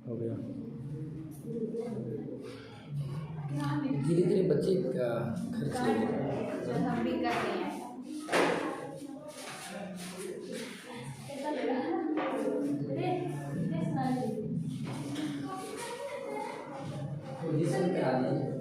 हो गया। धीरे धीरे बच्चे का खर्च हम भी कर रहे हैं। पोजीशन पे आ जाइए।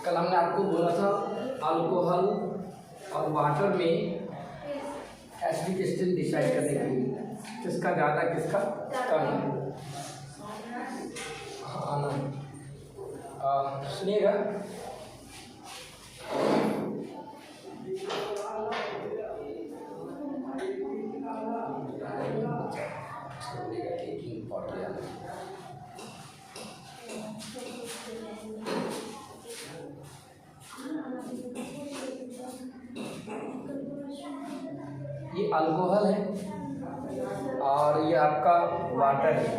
कल हमने आपको बोला था अल्कोहल और वाटर में एसिडिक स्टेट डिसाइड करने के लिए किसका ज़्यादा किसका कम। हाँ ना, सुनिएगा। ये अल्कोहल है और ये आपका वाटर है।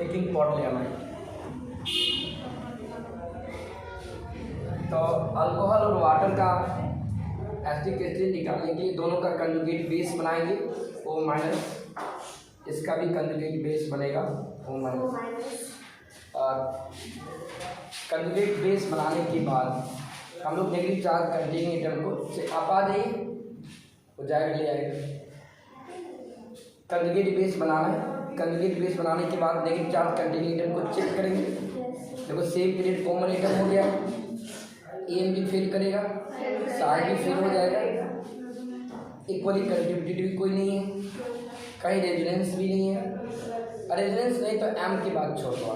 एक पॉट ले आना है। तो अल्कोहल और वाटर का एसिडिक एसिड निकालने के लिए दोनों का कंजुगेट बेस बनाएंगे O-, इसका भी कंजुगेट बेस बनेगा O-। और कंजुगेट बेस बनाने के बाद हम लोग नेगेटिव चार्ज कंटेनिंग एटम को से आप आ जाइए, वो जाएगा ले आएगा। कंजुगेट बेस बनाना है। कंजुगेट बेस बनाने के बाद नेगेटिव चार्ज कंटेनिंग एटम को चेक करेंगे। देखो सेम पीरियड कॉमन एटम हो गया, एम भी फेल करेगा, साइड भी फेल हो जाएगा। इक्वली कंट्रीब्यूटेड भी कोई नहीं है, कहीं रेजोनेंस भी नहीं है। रेजोनेंस नहीं तो एम की बात छोड़ दो।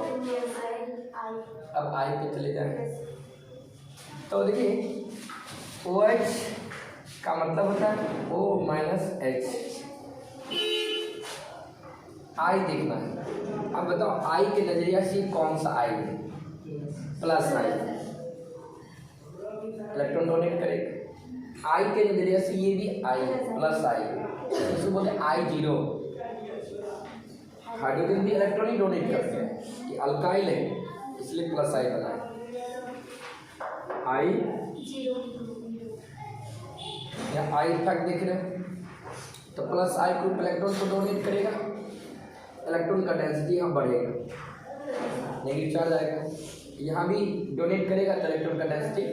अब आई पे चले जाएंगे। तो देखिए OH का मतलब होता है O-H। आई देखना है। अब बताओ आई के नजरिया से कौन सा आई है? प्लस आई, इलेक्ट्रॉन डोनेट करेगा। आई के नजरिया से ये भी आई है, प्लस आई, इसको बोलते हैं I0। हाइड्रोजन भी इलेक्ट्रॉन ही डोनेट करते हैं, ये अल्काइल है इसलिए प्लस आई बना है। I0 या आई इफेक्ट देख रहे हैं, तो प्लस आई ग्रुप इलेक्ट्रॉन को डोनेट करेगा, इलेक्ट्रॉन का डेंसिटी यहाँ बढ़ेगा, नेगेटिव चार्ज आएगा। यहाँ भी डोनेट करेगा तो इलेक्ट्रॉन का डेंसिटी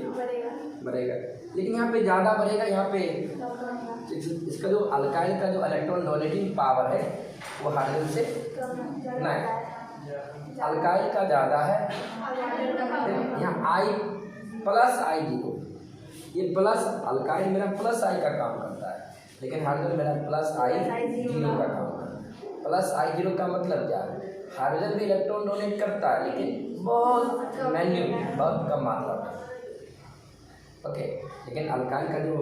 बढ़ेगा, लेकिन यहाँ पे ज़्यादा बढ़ेगा। यहाँ पे इसका जो अल्काइल का जो इलेक्ट्रॉन डोनेटिंग पावर है वो हाइड्रोजन से नहीं, अल्काइल का ज़्यादा है। यहाँ आई प्लस I0, ये प्लस अल्काइल मेरा प्लस आई का काम करता है, लेकिन हाइड्रोजन मेरा प्लस I0 का काम करता है। प्लस I0 का मतलब क्या है? हाइड्रोजन भी इलेक्ट्रॉन डोनेट करता है लेकिन बहुत मैन्यूट, बहुत कम मात्रा में। ओके, लेकिन अल्काइल का जो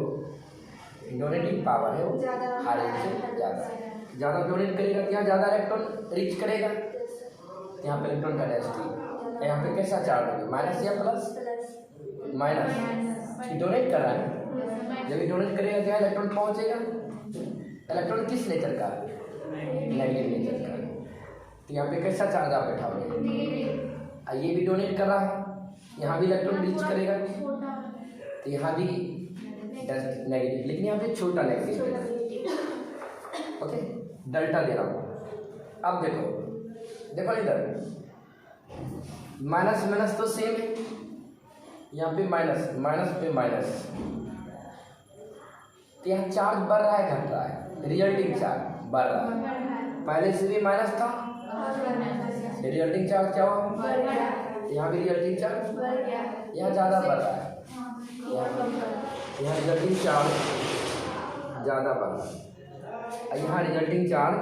डोनेटिंग पावर है वो हाइड्रोजन से ज़्यादा डोनेट करेगा, यहाँ ज़्यादा इलेक्ट्रॉन रीच करेगा। यहाँ पे इलेक्ट्रॉन का डेंसिटी, यहाँ पे कैसा चार्ज होगा? माइनस या प्लस? माइनस। डोनेट कर रहा है, जब डोनेट करेगा क्या इलेक्ट्रॉन पहुँचेगा। इलेक्ट्रॉन किस नेचर का? नेगेटिव नेचर का। तो यहाँ पे कैसा चार्ज आप बैठाओगे? ये भी डोनेट कर रहा है, यहाँ भी इलेक्ट्रॉन रीच करेगा, तो यहाँ भी नेगेटिव, लेकिन यहाँ पे छोटा नेगेटिव। ओके, डेल्टा दे रहा हूँ। अब देखो इधर माइनस माइनस तो सेम है, यहाँ पे माइनस माइनस पे माइनस, तो यहाँ चार्ज बढ़ रहा है घट रहा है? रिजल्टिंग चार्ज बढ़ रहा है। पहले से भी माइनस था, रिजल्टिंग चार्ज क्या हुआ? यहाँ भी रिजल्टिंग चार्ज यहाँ ज़्यादा बढ़ रहा है, यहाँ रिजल्टिंग चार्ज ज़्यादा बढ़ रहा है, यहाँ रिजल्टिंग चार्ज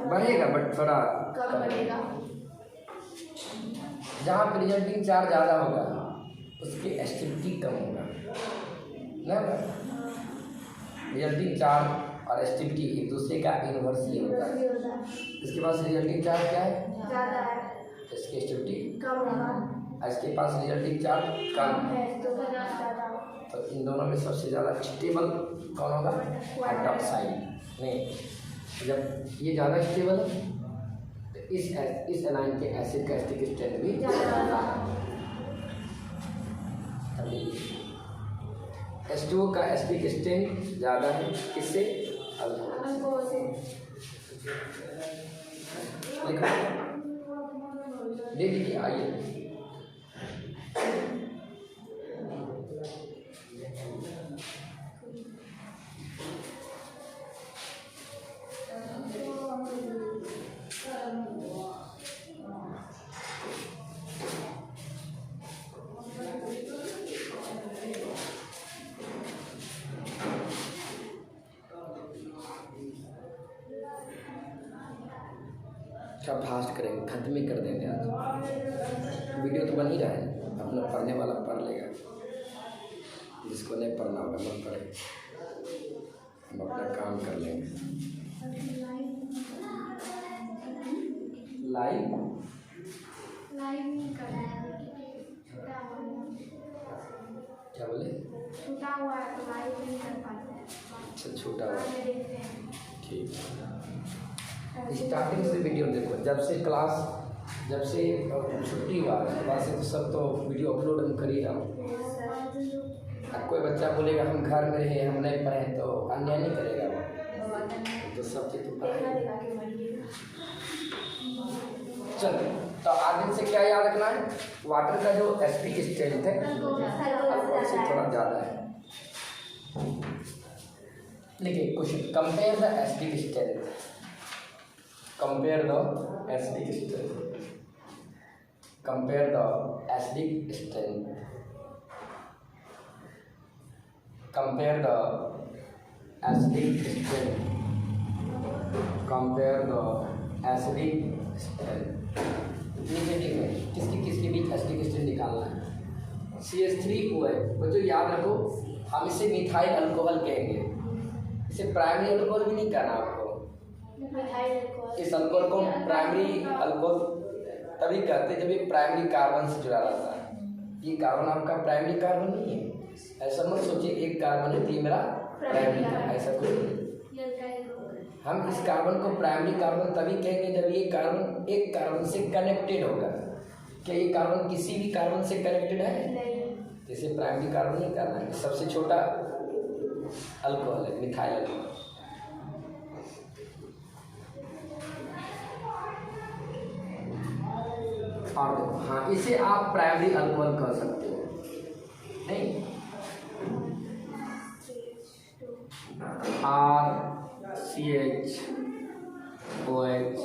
बढ़ेगा बट थोड़ा कम बढ़ेगा। जहाँ पे रिजल्टिंग चार्ज ज़्यादा होगा उसकी एसिडिटी कम होगा ना। रिजल्टिंग चार्ज और एसिडिटी एक दूसरे का इनवर्सली होता है। इसके पास रिजल्टिंग चार्ज क्या है? ज़्यादा है, इसकी एसिडिटी कम होगा। इसके पास रिजल्टिंग चार्ज कम है, तो इन दोनों में सबसे ज़्यादा स्टेबल कौन होगा? हाइड्रोक्साइड। नहीं, जब ये ज़्यादा स्टेबल है तो इस एनाइन के एसिड का एसिडिक स्ट्रेंथ भी ज़्यादा है। H2O का एसिडिक स्ट्रेंथ ज़्यादा है, किससे? अल्कोहल से। देख लीजिए, आइए थोड़ा फास्ट करेंगे, खत्म ही कर देंगे आज। वीडियो तो बन ही रहा है, अपना पढ़ने वाला पढ़ लेगा, जिसको नहीं पढ़ना होगा मत पढ़े, हम अपना काम कर लेंगे। लाइव नहीं करना है, छूटा हुआ है। क्या बोले? छूटा हुआ है तो लाइव नहीं कर पाते हैं। अच्छा, छूटा हुआ है, देखते हैं। ठीक है। स्टार्टिंग से वीडियो देखो, जब से छुट्टी हुआ उसके बाद से तो सब तो वीडियो अपलोड हम कर ही रहा हूँ। अब कोई बच्चा बोलेगा हम घर में रहे, हम नहीं पढ़े, तो अन्याय नहीं करेगा वो, तो सब चीज़ तो पढ़ाई। चलो, तो आगे से क्या याद रखना है? वाटर का जो एसिडिक स्ट्रेंथ है अल्कोहल से थोड़ा ज़्यादा है। देखिए question, compare the acidic strength, compare the acidic strength, compare the acidic strength, compare the acidic strength, compare the acidic strength। नीचे में किसके बीच एसिडिक स्ट्रेंथ निकालना है। CH3 है बच्चों, याद रखो, हम इसे मिथाइल अल्कोहल कहेंगे, इसे प्राइमरी अल्कोहल भी नहीं कहना आपको। इस अल्कोहल को प्राइमरी अल्कोहल तभी कहते हैं जब ये प्राइमरी कार्बन से जुड़ा रहता है। ये कार्बन आपका प्राइमरी कार्बन नहीं है, ऐसा मत सोचिए एक कार्बन है तो ये मेरा प्राइमरी है, ऐसा कुछ नहीं। हम इस कार्बन को प्राइमरी कार्बन तभी कहेंगे जब ये कार्बन एक कार्बन से कनेक्टेड होगा। क्या ये कार्बन किसी भी कार्बन से कनेक्टेड है? जैसे प्राइमरी कार्बन नहीं करना है। सबसे छोटा अल्कोहल है मिथाइल अल्कोहल। और हाँ, इसे आप प्राइमरी अल्कोहल कह सकते हो, नहीं? RCH OH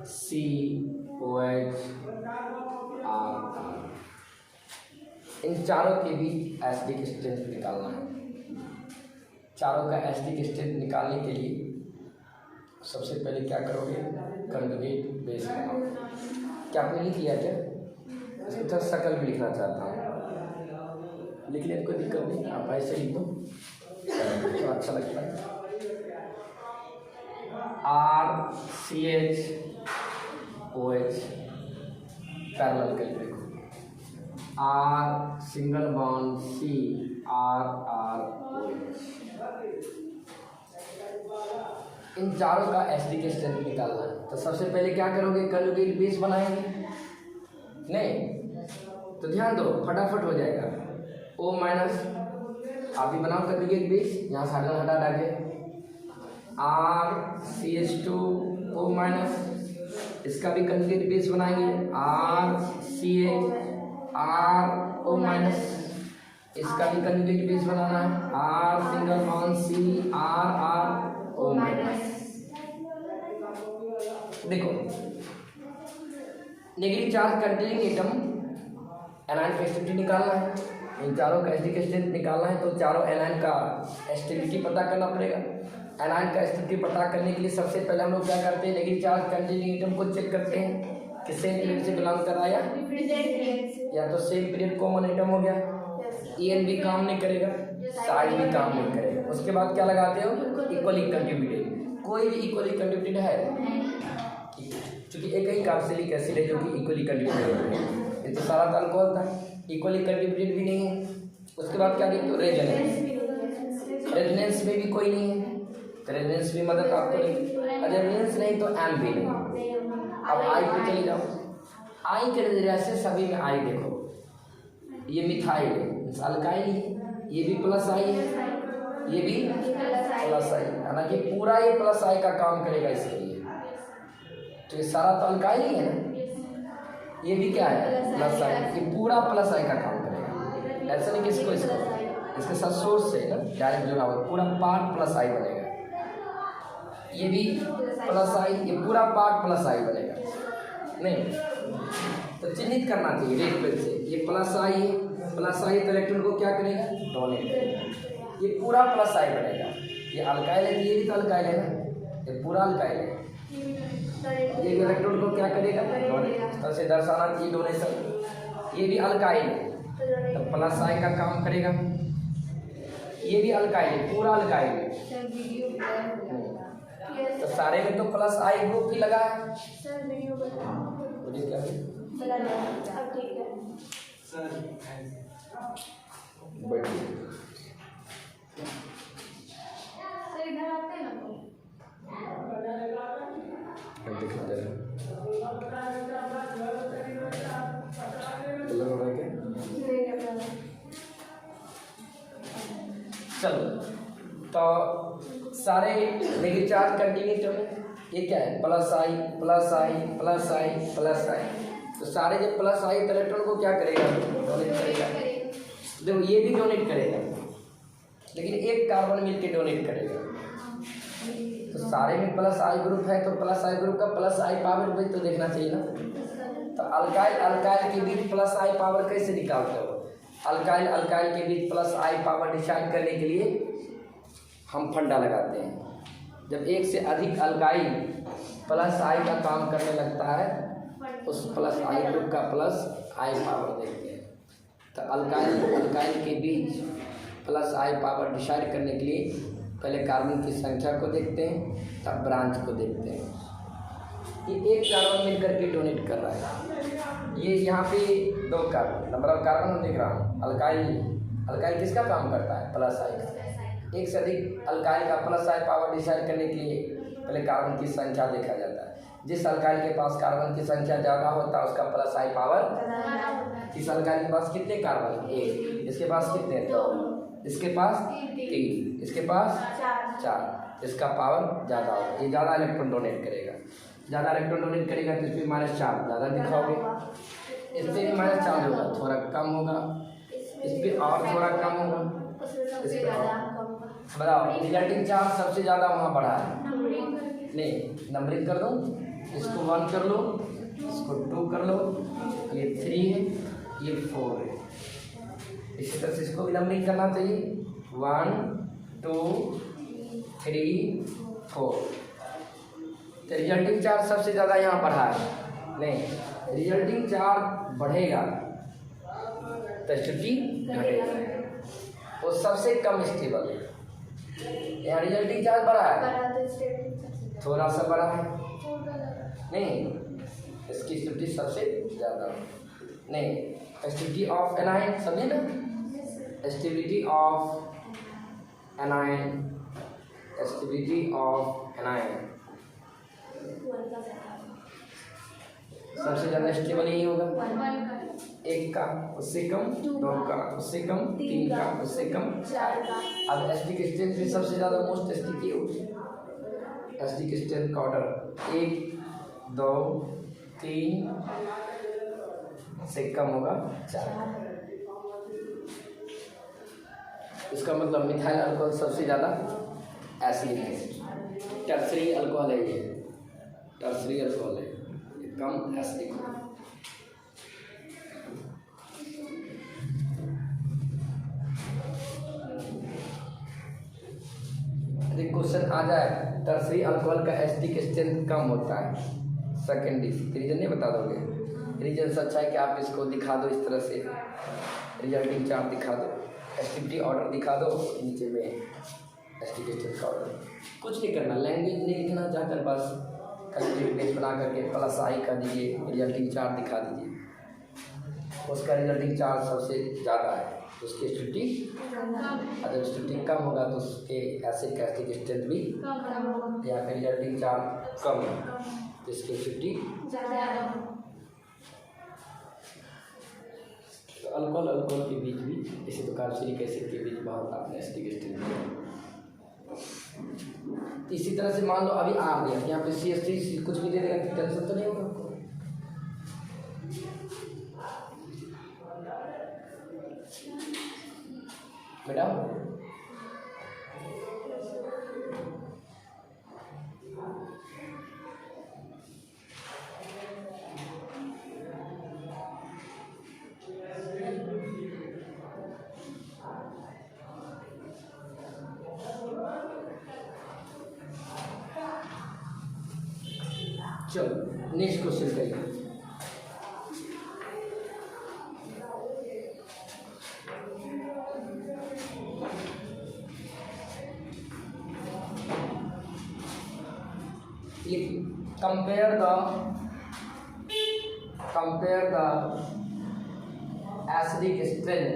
RCOH इन चारों के बीच एसिडिक स्ट्रेंथ निकालना है। चारों का एसिडिक स्ट्रेंथ निकालने के लिए सबसे पहले क्या करोगे? कंजुगेट बेस बनाओ। क्या आपने लिख लिया क्या? इसको थोड़ा शकल भी लिखना चाहता हूँ, लिख लिया, कोई दिक्कत नहीं, आप ऐसे लिख दो तो अच्छा लगता है। RCH OH पैरेलल कर देखो, R single bond C ROH। इन चारों का एसिडिक स्ट्रेंथ निकालना है। तो सबसे पहले क्या करोगे? कंजुगेट बेस बनाएंगे, नहीं? तो ध्यान दो, फटाफट हो जाएगा। O माइनस, आप भी बनाओ कंजुगेट बेस, यहाँ से हटा डाके RCH2O माइनस, इसका भी कंजुगेट बेस बनाएंगे RCHRO माइनस, इसका भी कंजुगेट बेस बनाना है R single bond C RRO minus. देखो, negative charge containing atom anion का स्टेबिलिटी निकालना है, इन चारों का एसिडिक स्ट्रेंथ निकालना है। तो चारों एनायन का स्टेबिलिटी पता करना पड़ेगा। एनायन का स्टेबिलिटी पता करने के लिए सबसे पहले हम लोग क्या करते हैं? नेगेटिव चार्ज कंटेनिंग एटम को चेक करते हैं कि सेम पीरियड से बिलोंग कर रहा है या तो सेम पीरियड कॉमन एटम हो गया। EN भी काम नहीं करेगा, साइड भी काम नहीं करेगा। उसके बाद क्या लगाते हो? Equally contributed. कोई भी इक्वली कंट्रीब्यूटेड है, क्योंकि एक ही कार्बोक्सिलिक एसिड है जो कि इक्वली कंट्रीब्यूटेड है। ये तो सारा अल्कोहल था, इक्वली कंट्रीब्यूटेड भी नहीं है। उसके बाद क्या देखते हो? रेजोनेंस, रेजोनेंस में भी कोई नहीं है, तो रेजोनेंस भी मदद आपको नहीं। रेजोनेंस नहीं तो एम भी नहीं। अब आई पे चले जाओ, आई के नजरिए से सभी में आई देखो, ये मिथाइल है, अल्काइल है, ये भी प्लस आई है, ये भी प्लस आई, हालांकि पूरा ये प्लस आई का काम करेगा इसके लिए। तो ये सारा तो अल्काइल ही है ना, ये भी क्या है? प्लस आई, ये पूरा प्लस आई का काम करेगा। ऐसा नहीं कि इसको इसके साथ सोर्स से ना डायरेक्ट जुड़ा हुआ, पूरा पार्ट प्लस आई बनेगा। ये भी प्लस आई, ये पूरा पार्ट प्लस आई बनेगा, नहीं? तो चिन्हित करना चाहिए रेड पेन से, ये प्लस आई है, प्लस आई तो इलेक्ट्रॉन को क्या करेगा? डोनेट करेगा। ये पूरा प्लस आई बनेगा। ये अल्काइल है, ये भी तो अल्काइल है ना, ये पूरा अल्काइल है। ये इलेक्ट्रॉन को क्या करेगा, से दर्शाना चाहिए डोनेशन। ये भी अल्काइल है तो प्लस आई का काम करेगा। ये भी अल्काइल है, पूरा अल्काइल है, तो सारे में तो प्लस आई ग्रुप ही लगा है। मुझे क्या बढ़िया दिखाते रहे। चलो तो सारे नेगेटिव चार्ज कंटिन्यू में ये क्या है, प्लस आई प्लस आई प्लस आई प्लस आई। तो सारे जब प्लस आई तो इलेक्ट्रॉन को क्या करेगा, डोनेट करेगा। देखो ये भी डोनेट करेगा, लेकिन एक कार्बन मिलके डोनेट करेगा। तो सारे में प्लस आई ग्रुप है तो प्लस आई ग्रुप का प्लस आई पावर भी तो देखना चाहिए ना। तो अल्काइल अल्काइल के बीच प्लस आई पावर कैसे निकालते हो, अल्काइल अल्काइल के बीच प्लस आई पावर डिसाइड करने के लिए हम फंडा लगाते हैं। जब एक से अधिक अल्काइल प्लस आई का काम करने लगता है, उस प्लस आई ग्रुप का प्लस आई पावर देखते हैं। तो अल्काइल अल्काइल के बीच प्लस आई पावर डिसाइड करने के लिए पहले कार्बन की संख्या को देखते हैं, तब ब्रांच को देखते हैं। ये एक कार्बन मिलकर के डोनेट कर रहा है। ये यहाँ पे 2 कार्बन, नंबर ऑफ कार्बन हम देख रहा हूँ। अल्काइल अल्काइल किसका काम करता है, प्लस आई का। एक से अधिक अल्काइल का प्लस आई पावर डिसाइड करने के लिए पहले कार्बन की संख्या देखा जाता है। जिस अल्काइल के पास कार्बन की संख्या ज़्यादा होता है उसका प्लस आई पावर। इस अल्काइल के पास कितने कार्बन, 1, इसके पास कितने, 2, इसके पास 3, इसके पास 4, इसका पावर ज़्यादा होगा, ये ज़्यादा इलेक्ट्रॉन डोनेट करेगा। ज़्यादा इलेक्ट्रॉन डोनेट करेगा तो इसमें -4 ज़्यादा दिखाओगे, इस पर भी -4 होगा, थोड़ा कम होगा, इस पर और थोड़ा कम होगा, इस पर और। बताओ रिजल्टिंग चार्ज सबसे ज़्यादा वहाँ बढ़ा है। नहीं नंबरिंग कर दो, इसको 1 कर लो, इसको 2 कर लो, ये 3 है, ये 4 है। इसी तरह से इसको भी नंबरिंग करना चाहिए, 1 2 3 4। तो रिजल्टिंग चार्ज सबसे ज़्यादा यहाँ बढ़ा है। नहीं रिजल्टिंग चार्ज बढ़ेगा तो स्थिति घटेगा, वो सबसे कम स्टेबल है। यहाँ रिजल्टिंग चार्ज बढ़ा है, थोड़ा सा बढ़ा है, नहीं इसकी स्थिति सबसे ज़्यादा। नहीं स्टेबिलिटी ऑफ एनाइन, समझे ना, stability of anion, stability of anion सबसे ज़्यादा स्टेबल यही होगा। 1 का उससे कम, 2 का उससे कम, 3 का उससे कम, 4 का। अब एसिडिक स्ट्रेंथ भी सबसे ज़्यादा मोस्ट स्टिकी होगी। एसिडिक स्ट्रेंथ का ऑर्डर 1 2 3 से कम होगा 4। इसका मतलब मिथाइल अल्कोहल सबसे ज़्यादा एसिडिक है। टर्सरी अल्कोहल है, ये टर्सरी अल्कोहल है, ये कम एसिडिक है। क्वेश्चन आ जाए टर्सरी अल्कोहल का एसिडिक स्ट्रेंथ कम होता है, सेकेंडरी रीजन नहीं बता दोगे। रीजन अच्छा है कि आप इसको दिखा दो, इस तरह से रिजल्टिंग चार्ट दिखा दो, एसिडिटी ऑर्डर दिखा दो, नीचे में एसिडिक स्ट्रेंथ का ऑर्डर। कुछ नहीं करना, लैंग्वेज नहीं लिखना, जाकर बस कैलकुलेट बना करके प्लस आई कर दीजिए, रिजल्टिंग चार्ट दिखा दीजिए। उसका रिजल्टिंग चार्ज सबसे ज़्यादा है, उसकी स्थिति अगर स्थिति कम होगा तो उसके एसिड का एसिडिक स्ट्रेंथ भी, या फिर रिजल्टिंग चार्ज कम है तो इसकी स्थिति ज़्यादा। तो अल्कोहल अल्कोहल के बीच भी, इसी तो कार्बोक्सिलिक एसिड के बीच बहुत आपने एसिडिक स्ट्रेंथ। इसी तरह से मान लो अभी आ गया यहाँ पे CH3 कुछ भी दे देगा, टेंशन तो नहीं होगा आपको। बेटा चलो नेक्स्ट क्वेश्चन करिए। Compare the acidic strength,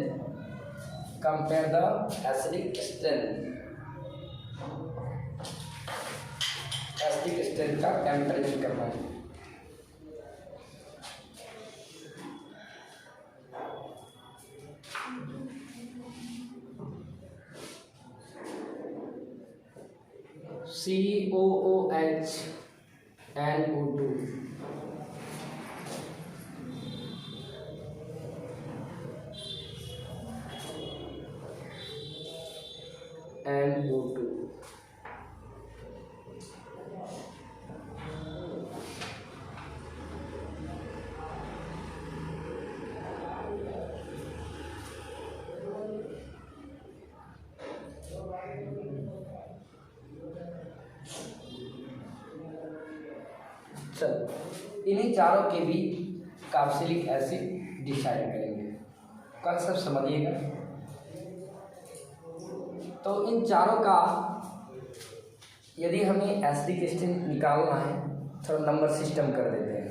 compare the acidic strength, acidic strength का कंपैरिजन करना है। COOH NO2 NO2 चलो इन्हीं चारों के भी कार्बोक्सिलिक एसिड डिसाइड करेंगे। कॉन्सेप्ट समझिएगा। तो इन चारों का यदि हमें एसिडिक स्ट्रेंथ निकालना है, थोड़ा नंबर सिस्टम कर देते हैं।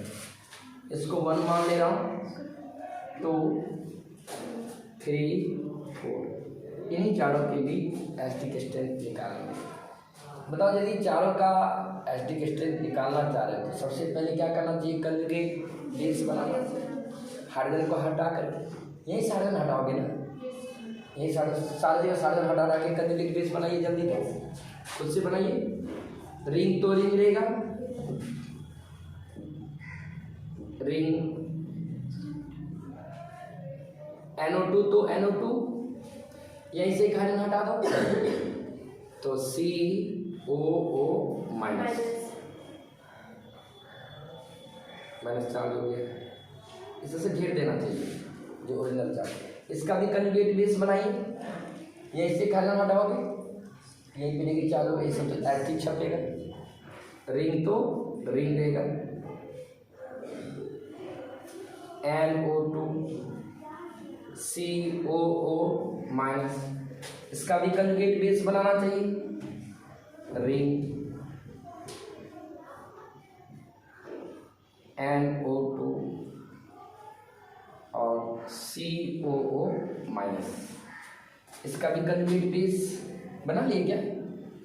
इसको 1 मान ले रहा हूँ, 2 3 4, इन्हीं चारों के भी एसिडिक स्ट्रेंथ निकालेंगे। बताओ यदि चारों का एसिडिक स्ट्रेंथ निकालना चाह रहे हो तो सबसे पहले क्या करना चाहिए? कंजुगेट बेस बनाना। हाइड्रोजन को हटा कर यही हाइड्रोजन हटाओगे ना, यही सारे जगह हाइड्रोजन हटा के कंजुगेट बेस बनाइए। जल्दी तो खुद से बनाइए। रिंग तो रिंग रहेगा, रिंग NO2 तो NO2, यहीं से हाइड्रोजन हटा दो तो COO माइनस चार्ज हो गया। इसे घेर देना चाहिए जो ओरिजिनल चार्ज। इसका भी कंजुगेट बेस बनाइए। यहीं से हाइड्रोजन हटाओगे, यहीं पे नेगेटिव चार्ज होगा, ये सब तो एक्टिव छपेगा। रिंग तो रिंग रहेगा, NO2 COO माइनस, इसका भी कंजुगेट बेस बनाना चाहिए। रिंग NO2 और COO माइनस, इसका भी कंजुगेट बेस बना लिए क्या?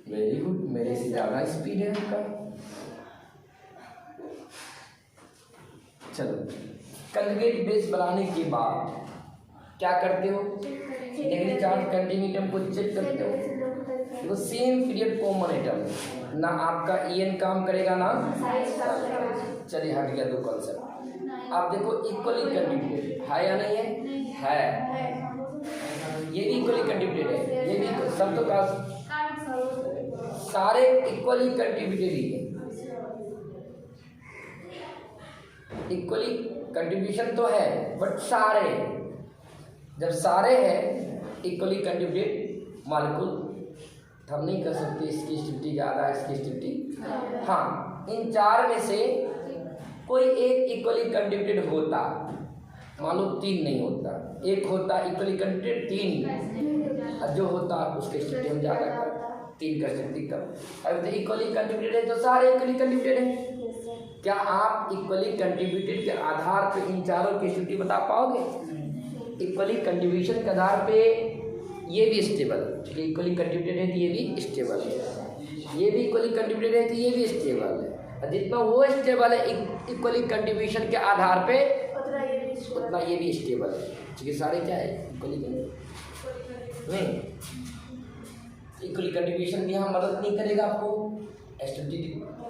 वेरी गुड, मेरे से ज़्यादा स्पीड है आपका। चलो कंजुगेट बेस बनाने के बाद क्या करते हो? नेगेटिव चार्ज कंटिन्यूटम को चेक करते हो। वो सेम पीरियड कॉमन एटम, ना आपका EN काम करेगा ना। चलिए हट गया 2 कॉन्सेप्ट। आप देखो इक्वली कंट्रीब्यूटेड है या नहीं है? ये भी इक्वली कंट्रीब्यूटेड है, ये भी सब तो का सारे इक्वली कंट्रीब्यूटेड ही है। इक्वली कंट्रीब्यूशन तो है बट सारे, जब सारे हैं इक्वली कंट्रीब्यूटेड मॉलिक्यूल, हम नहीं कर सकते इसकी स्थिति ज़्यादा इसकी स्थिति। हाँ, इन 4 में से कोई एक इक्वली कंट्रीब्यूटेड होता, मान लो 3 नहीं होता, एक होता इक्वली कंट्रीब्यूटेड 3, जो होता उसके स्थिति हम ज़्यादा कर 3 कर सकते कम। अब तो इक्वली कंट्रीब्यूटेड है तो सारे इक्वली कंट्रीब्यूटेड हैं। क्या आप इक्वली कंट्रीब्यूटेड के आधार पर इन चारों की स्थिति बता पाओगे? इक्वली कंट्रीब्यूशन के आधार पे ये भी स्टेबल है, इक्वली कंट्रीब्यूटेड है तो ये भी स्टेबल है, ये भी इक्वली कंट्रीब्यूटेड है तो ये भी स्टेबल है। और जितना वो स्टेबल है इक्वली कंट्रीब्यूशन के आधार पे उतना ये भी स्टेबल है, क्योंकि सारे क्या है इक्वली नहीं। इक्वली कंट्रीब्यूशन भी यहाँ मदद नहीं करेगा आपको एस्टिटी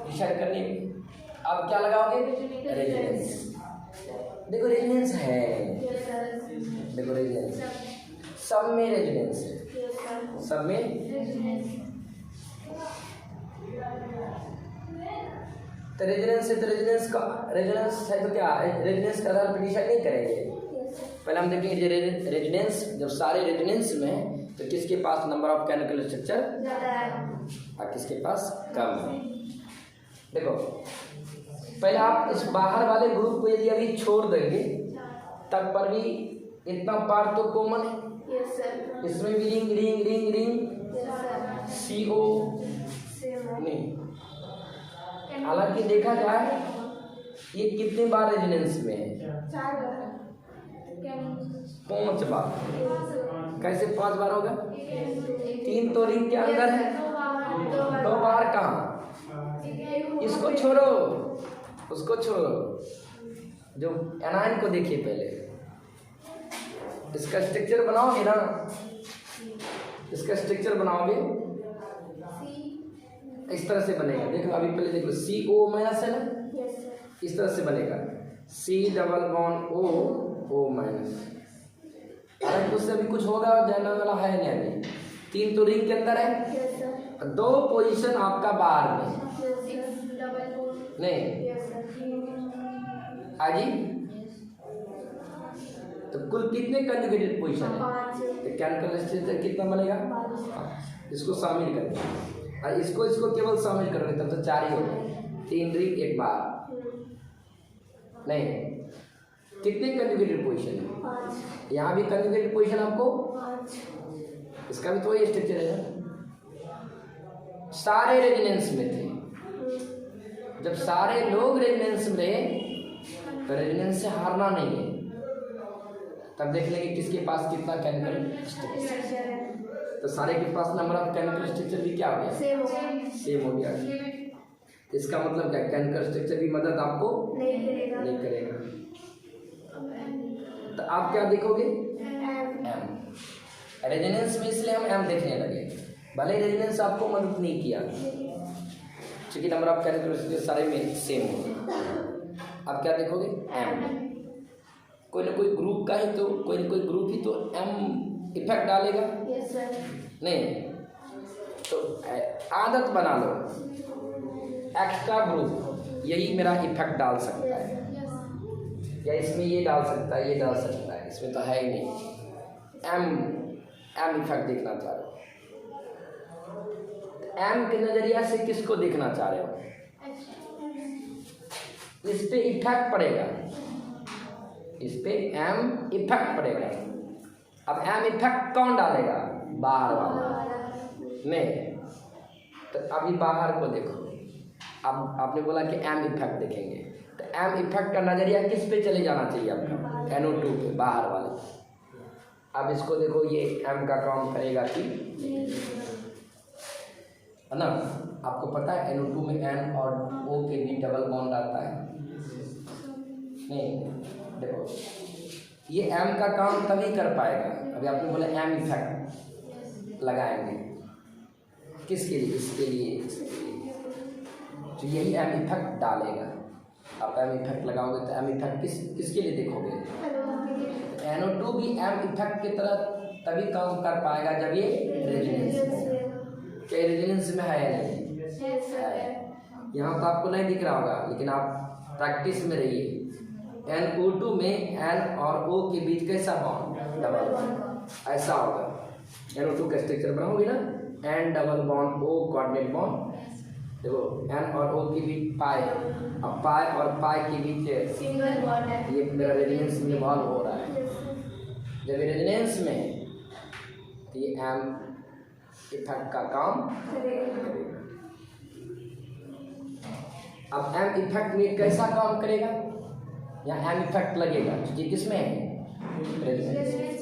डिसाइड करने में। आप क्या लगाओगे? रेजोनेंस। देखो रेजोनेंस है, देखो रेजोनेंस, सब में रेजोनेंस है, सब में। तो रेजोनेंस है तो रेजोनेंस है तो क्या रेजोनेंस का आधार पर डिसाइड नहीं करेंगे। पहले हम देखेंगे रेजोनेंस, जब सारे रेजोनेंस में तो किसके पास नंबर ऑफ केमिकल स्ट्रक्चर ज़्यादा है और किसके पास कम है। देखो पहले आप इस बाहर वाले ग्रुप को यदि अभी छोड़ देंगे तब पर भी इतना पार्ट तो कॉमन है, यस सर, इसमें भी ring ring ring ring yes sir, CO same, नहीं। हालांकि देखा जाए ये कितने बार रेजोनेंस में है? 4 बार, 5 बार। कैसे 5 बार होगा? 3 तो रिंग के अंदर है, 2 बार कहाँ? इसको छोड़ो, उसको छोड़ो, जो एनायन को देखिए पहले। इसका स्ट्रक्चर बनाओगे ना, इसका स्ट्रक्चर बनाओगे इस तरह से बनेगा। देखो अभी पहले देखो CO माइनस है ना, इस तरह से बनेगा C double bond O minus. हालांकि उससे अभी कुछ होगा जानने वाला है नहीं अभी। 3 तो रिंग के अंदर है, 2 पोजीशन आपका बाहर में नहीं आजी। तो कुल कितने कंजुगेटेड पोजीशन है? तो केमिकल स्ट्रक्चर कितना बनेगा? इसको शामिल करेंगे और इसको केवल शामिल करोगे तब तो 4 ही हो गए। 3 रिंग 1 बार नहीं। कितने कंजुगेटेड पोजीशन है? यहाँ भी कंजुगेटेड पोजीशन आपको, इसका भी तो वही स्ट्रक्चर है ना। सारे रेजोनेंस में थे, जब सारे लोग रेजोनेंस में रहे तो रेजोनेंस से हारना नहीं है। तब देख लेंगे किसके पास कितना केमिकल स्ट्रक्चर। तो सारे के पास नंबर ऑफ केमिकल स्ट्रक्चर भी क्या हो गया? सेम हो गया। इसका मतलब क्या? केमिकल स्ट्रक्चर भी मदद आपको नहीं करेगा। तो आप क्या देखोगे? M। रेजोनेंस में इसलिए हम M देखने लगे, भले रेजोनेंस आपको मदद नहीं किया क्योंकि नंबर ऑफ केमिकल स्ट्रक्चर सारे में सेम हो। आप क्या देखोगे? M। कोई ना कोई ग्रुप का ही तो, कोई ना कोई ग्रुप ही तो M इफेक्ट डालेगा नहीं। तो आदत बना लो, एक्स्ट्रा ग्रुप यही मेरा इफेक्ट डाल सकता है, या इसमें ये डाल सकता है, ये डाल सकता है, इसमें तो है ही नहीं। M इफेक्ट देखना चाह रहे हो, M के नजरिया से किसको देखना चाह रहे हो? इस पे इफेक्ट पड़ेगा, इस पे M इफेक्ट पड़ेगा। अब M इफेक्ट कौन डालेगा? बाहर वाला नहीं। तो अभी बाहर को देखो। अब आपने बोला कि M इफेक्ट देखेंगे, तो M इफेक्ट का नजरिया किस पे चले जाना चाहिए आपका? NO2 पे, बाहर वाले। अब इसको देखो, ये M का काम करेगा कि है ना? आपको पता है NO2 में N और O के बीच डबल बॉन्ड आता है नहीं। देखो ये M का काम तभी कर पाएगा। अभी आपने बोला M इफेक्ट लगाएंगे, किसके लिए? इसके लिए, इसके लिए। तो यही M इफेक्ट डालेगा। आप M इफेक्ट लगाओगे तो M इफेक्ट किसके लिए देखोगे? NO2 भी M इफेक्ट की तरह तभी काम कर पाएगा जब ये रेजोनेंस में। क्या रेजोनेंस में है या नहीं? यहाँ तो आपको नहीं दिख रहा होगा, लेकिन आप प्रैक्टिस में रहिए। NO2 में N और O के बीच कैसा बॉन्ड? Double bond. ऐसा होगा। NO2 का स्ट्रक्चर बनाओगे ना, N double bond O coordinate bond. देखो N और O के बीच पाई, अब पाई और पाई के बीच सिंगल बॉन्ड है। ये मेरा रेजोनेंस में इन्वॉल्व हो रहा है। जब रेजोनेंस में है तो ये M इफेक्ट का काम करेगा। अब M इफेक्ट में कैसा काम करेगा? यहाँ M इफेक्ट लगेगा, ये किस में है? रेजोनेंस।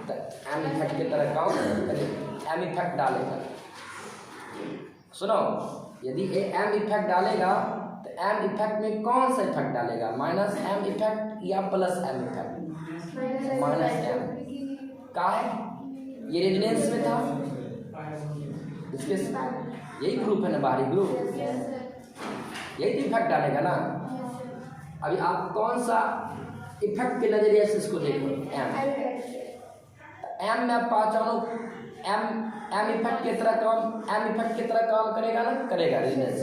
तो M इफेक्ट की तरह काम करेगा, M इफेक्ट डालेगा। सुनो, यदि ये M इफेक्ट डालेगा तो M इफेक्ट में कौन सा इफेक्ट डालेगा? माइनस M इफेक्ट या plus M effect? Minus M का है, ये रेजोनेंस में था, इसके यही ग्रुप है ना, बाहरी ग्रुप, यही तो इफेक्ट डालेगा ना। अभी आप कौन सा इफेक्ट के नजरिए से इसको देखो? M में आप पहचानो M इफेक्ट की तरह काम करेगा ना, करेगा रेजोनेंस।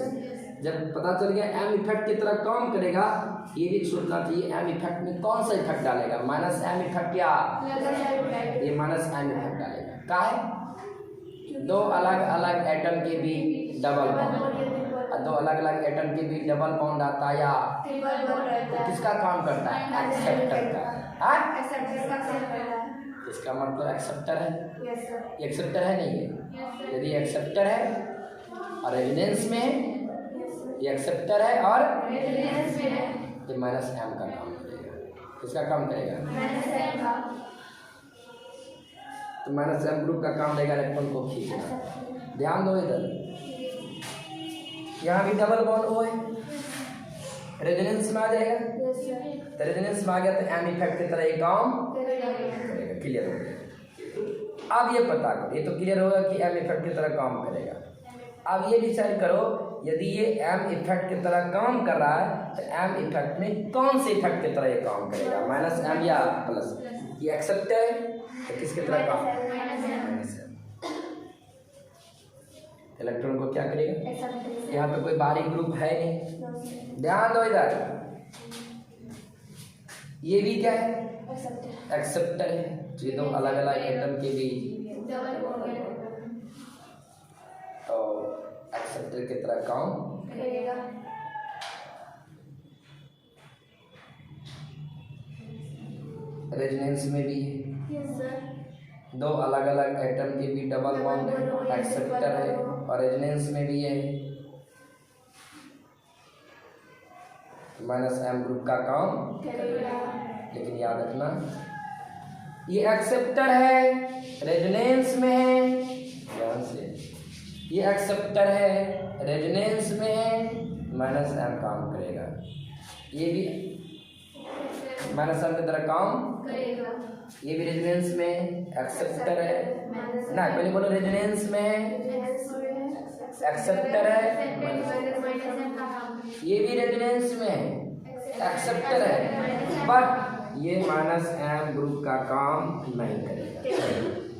जब पता चल गया M इफेक्ट की तरह काम करेगा, ये भी सोचना चाहिए M इफेक्ट में कौन सा इफेक्ट डालेगा? माइनस M इफेक्ट या ये माइनस M इफेक्ट डालेगा। का है? दो अलग अलग एटम के बीच डबल बॉन्ड। दो अलग अलग एटम के बीच डबल बॉन्ड आता है या ट्रिपल बॉन्ड रहता है। किसका काम करता है? एक्सेप्टर का। हाँ? एक्सेप्टर का काम करता है। इसका मतलब एक्सेप्टर है। Yes sir. ये एक्सेप्टर है नहीं है? यदि एक्सेप्टर है और रेजोनेंस में है, ये एक्सेप्टर है और रेजोनेंस में है। ये माइनस एम का काम करेगा। किसका काम करेगा? माइनस एम का। तो माइनस एम ग्रुप का काम रहेगा इलेक्ट्रॉन को खींचना। ध्यान दो इधर, यहाँ भी डबल बॉन्ड ओ है, रेजोनेंस में आ जाएगा। Yes sir. तो रेजोनेंस में आ गया तो एम इफेक्ट की तरह ये काम करेगा। करेगा। क्लियर हो गया? अब ये पता करो, ये तो क्लियर होगा कि एम इफेक्ट की तरह काम करेगा। अब ये डिसाइड करो, यदि ये एम इफेक्ट की तरह काम कर रहा है तो एम इफेक्ट में कौन से इफेक्ट की तरह ये काम करेगा? माइनस एम या प्लस? ये एक्सेप्टर है तो किसकी तरह काम? Minus M. इलेक्ट्रॉन को क्या करेगा? एक्सेप्टर। यहाँ पे कोई बाहरी ग्रुप है नहीं। ध्यान दो इधर, ये भी क्या है? एक्सेप्टर। एक्सेप्टर है। तो ये दो अलग अलग एटम के बीच डबल बॉन्ड तो एक्सेप्टर की तरह काम करेगा। रेजोनेंस में भी है। Yes sir. दो अलग अलग एटम के बीच डबल बॉन्ड है, एक्सेप्टर है और रेजोनेंस में भी है। माइनस एम ग्रुप का काम करेगा। लेकिन याद रखना, ये एक्सेप्टर है, रेजोनेंस में है। ध्यान से, ये एक्सेप्टर है, रेजोनेंस में है, माइनस एम काम करेगा। ये भी माइनस एम की तरह काम, करेगा। ये भी रेजोनेंस में एक्सेप्टर है ना, पहले बोलो रेजोनेंस में है, एक्सेप्टर है, ये भी रेजोनेंस में है, एक्सेप्टर है, बट ये माइनस एम ग्रुप का काम नहीं करेगा।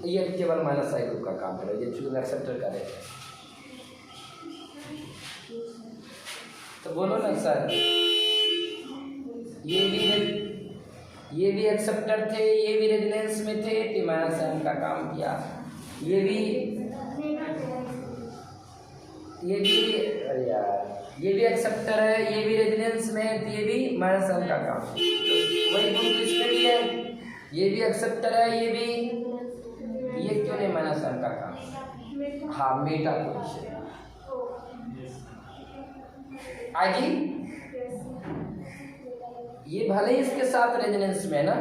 ये केवल माइनस आई ग्रुप का काम करेगा, ये चूज एक्सेप्टर करेगा। तो बोलो ना सर, ये भी एक्सेप्टर थे, ये भी रेजोनेंस में थे, तो माइनस एम का काम किया। ये भी अरे यार, ये भी एक्सेप्टर है, ये भी रेजोनेंस में है, तो ये भी माइनस एम का काम। तो वही गुण तो इसमें भी है, ये भी एक्सेप्टर है, ये क्यों नहीं माइनस एम का काम? हाँ, मेटा पोजीशन आगे। ये भले ही इसके साथ रेजोनेंस में है ना,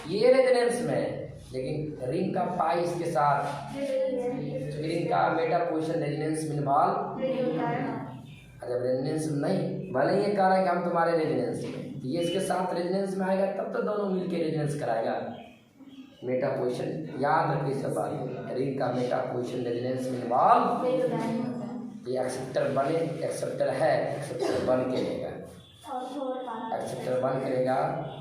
ये रेजोनेंस में है, लेकिन रिंग का पाई इसके साथ, रिंग का मेटा पोजीशन रेजोनेंस में इन्वॉल्व। जब रेजोनेंस नहीं, भले ही ये कह रहा है कि हम तुम्हारे रेजोनेंस में, ये इसके साथ रेजोनेंस में आएगा तब तो दोनों मिलके रेजोनेंस कराएगा। मेटा पोजीशन याद रखिए सब बात, रिंग का मेटा पोजीशन रेजोनेंस में इन्वॉल्व। ये एक्सेप्टर बने, एक्सेप्टर है, एक्सेप्टर बन के रहेगा, एक्सेप्टर बन करेगा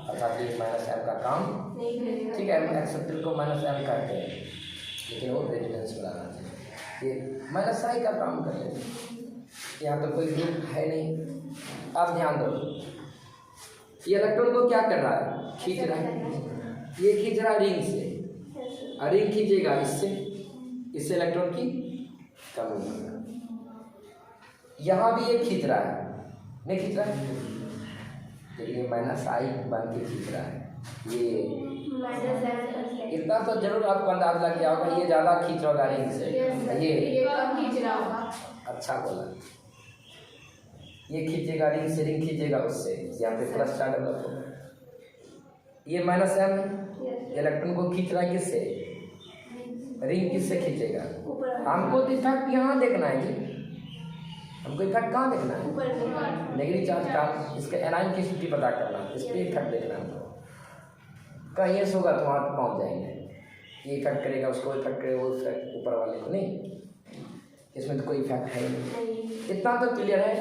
अर्थात ये माइनस एम का काम ठीक है। हम एक्सेप्टर को माइनस एम करते हैं, लेकिन वो रेजोनेंस बनाना चाहिए, ये माइनस आई का काम कर लेते हैं। यहाँ तो कोई ग्रुप है नहीं। अब ध्यान दो, ये इलेक्ट्रॉन को क्या कर रहा है? खींच रहा है। ये खींच रहा है रिंग से, और रिंग खींचेगा इससे इलेक्ट्रॉन की कमी होगा। यहाँ भी ये खींच रहा है, नहीं खींच रहा है, लेकिन ये माइनस आई बन के खींच रहा है। ये इतना तो जरूर आपको अंदाज लग गया होगा, ये ज़्यादा खींच होगा रिंग से, ये कम खींच रहा होगा। अच्छा बोला, ये खींचेगा रिंग से, रिंग खींचेगा उससे, यहाँ पे प्लस चार्ज डेवलप होगा। ये माइनस एम इलेक्ट्रॉन को खींच रहा है किससे? रिंग किससे खींचेगा? हमको तो इफेक्ट यहाँ देखना है जी, हमको इफेक्ट कहाँ देखना है? नेगेटिव चार्ज का, इसका एनाइन की स्थिति पता करना, इस पर इफेक्ट देखना है हमको। कहीं ऐसा होगा तो वहाँ पर पहुँच जाएंगे, ये इफेक्ट करेगा, उसको इफेक्ट करेगा, वो इफेक्ट ऊपर वाले को नहीं, इसमें तो कोई इफेक्ट है नहीं। इतना तो क्लियर है,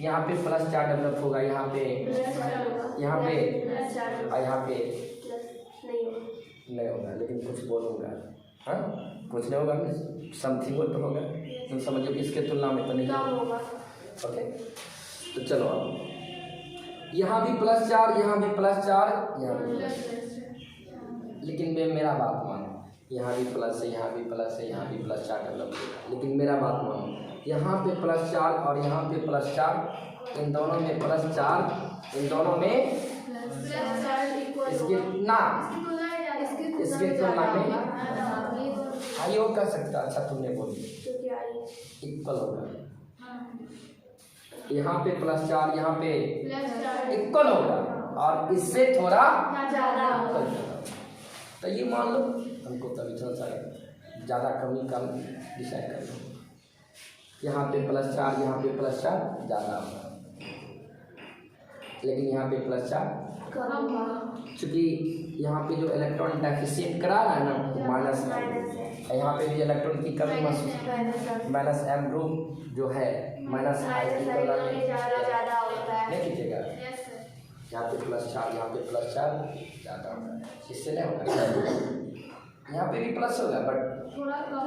यहाँ पे प्लस चार्ज डेवलप होगा, यहाँ पे और यहाँ पे नहीं होगा, लेकिन कुछ बोलूँगा, हाँ कुछ नहीं होगा, समथिंग तो होगा, तुम समझो कि इसके तुलना में तो नहीं होगा। ओके, तो चलो अब यहाँ भी प्लस चार्ज, यहाँ भी प्लस चार्ज, यहाँ भी प्लस, लेकिन मेरा बात मानो, यहाँ भी प्लस है, यहाँ भी प्लस है, यहाँ भी प्लस चार्ज डेवलप होगा, लेकिन मेरा बात मानो, यहाँ पे +4 और यहाँ पे +4, इन दोनों में +4, इन दोनों में इसके ना इसके तुलना में आई हो कर सकता। अच्छा तुमने बोली इक्वल होगा, यहाँ पे +4 यहाँ पे इक्वल होगा और इससे थोड़ा ज़्यादा इक्वल होगा। तो ये मान लो हमको तभी थोड़ा सा ज़्यादा कमी कम डिसाइड कर लो। यहाँ पे +4 यहाँ पे +4 ज़्यादा होगा, लेकिन यहाँ पे +4 चूँकि यहाँ पे जो इलेक्ट्रॉन डेफिशिएंट करा रहा है ना माइनस है, यहाँ पे भी इलेक्ट्रॉन की कमी महसूस -m ग्रुप जो है -I की तुलना में नहीं खींचेगा। यहाँ पे +4 यहाँ पे +4 ज़्यादा होगा, इससे नहीं होगा। यहाँ पे भी प्लस होगा बट थोड़ा कम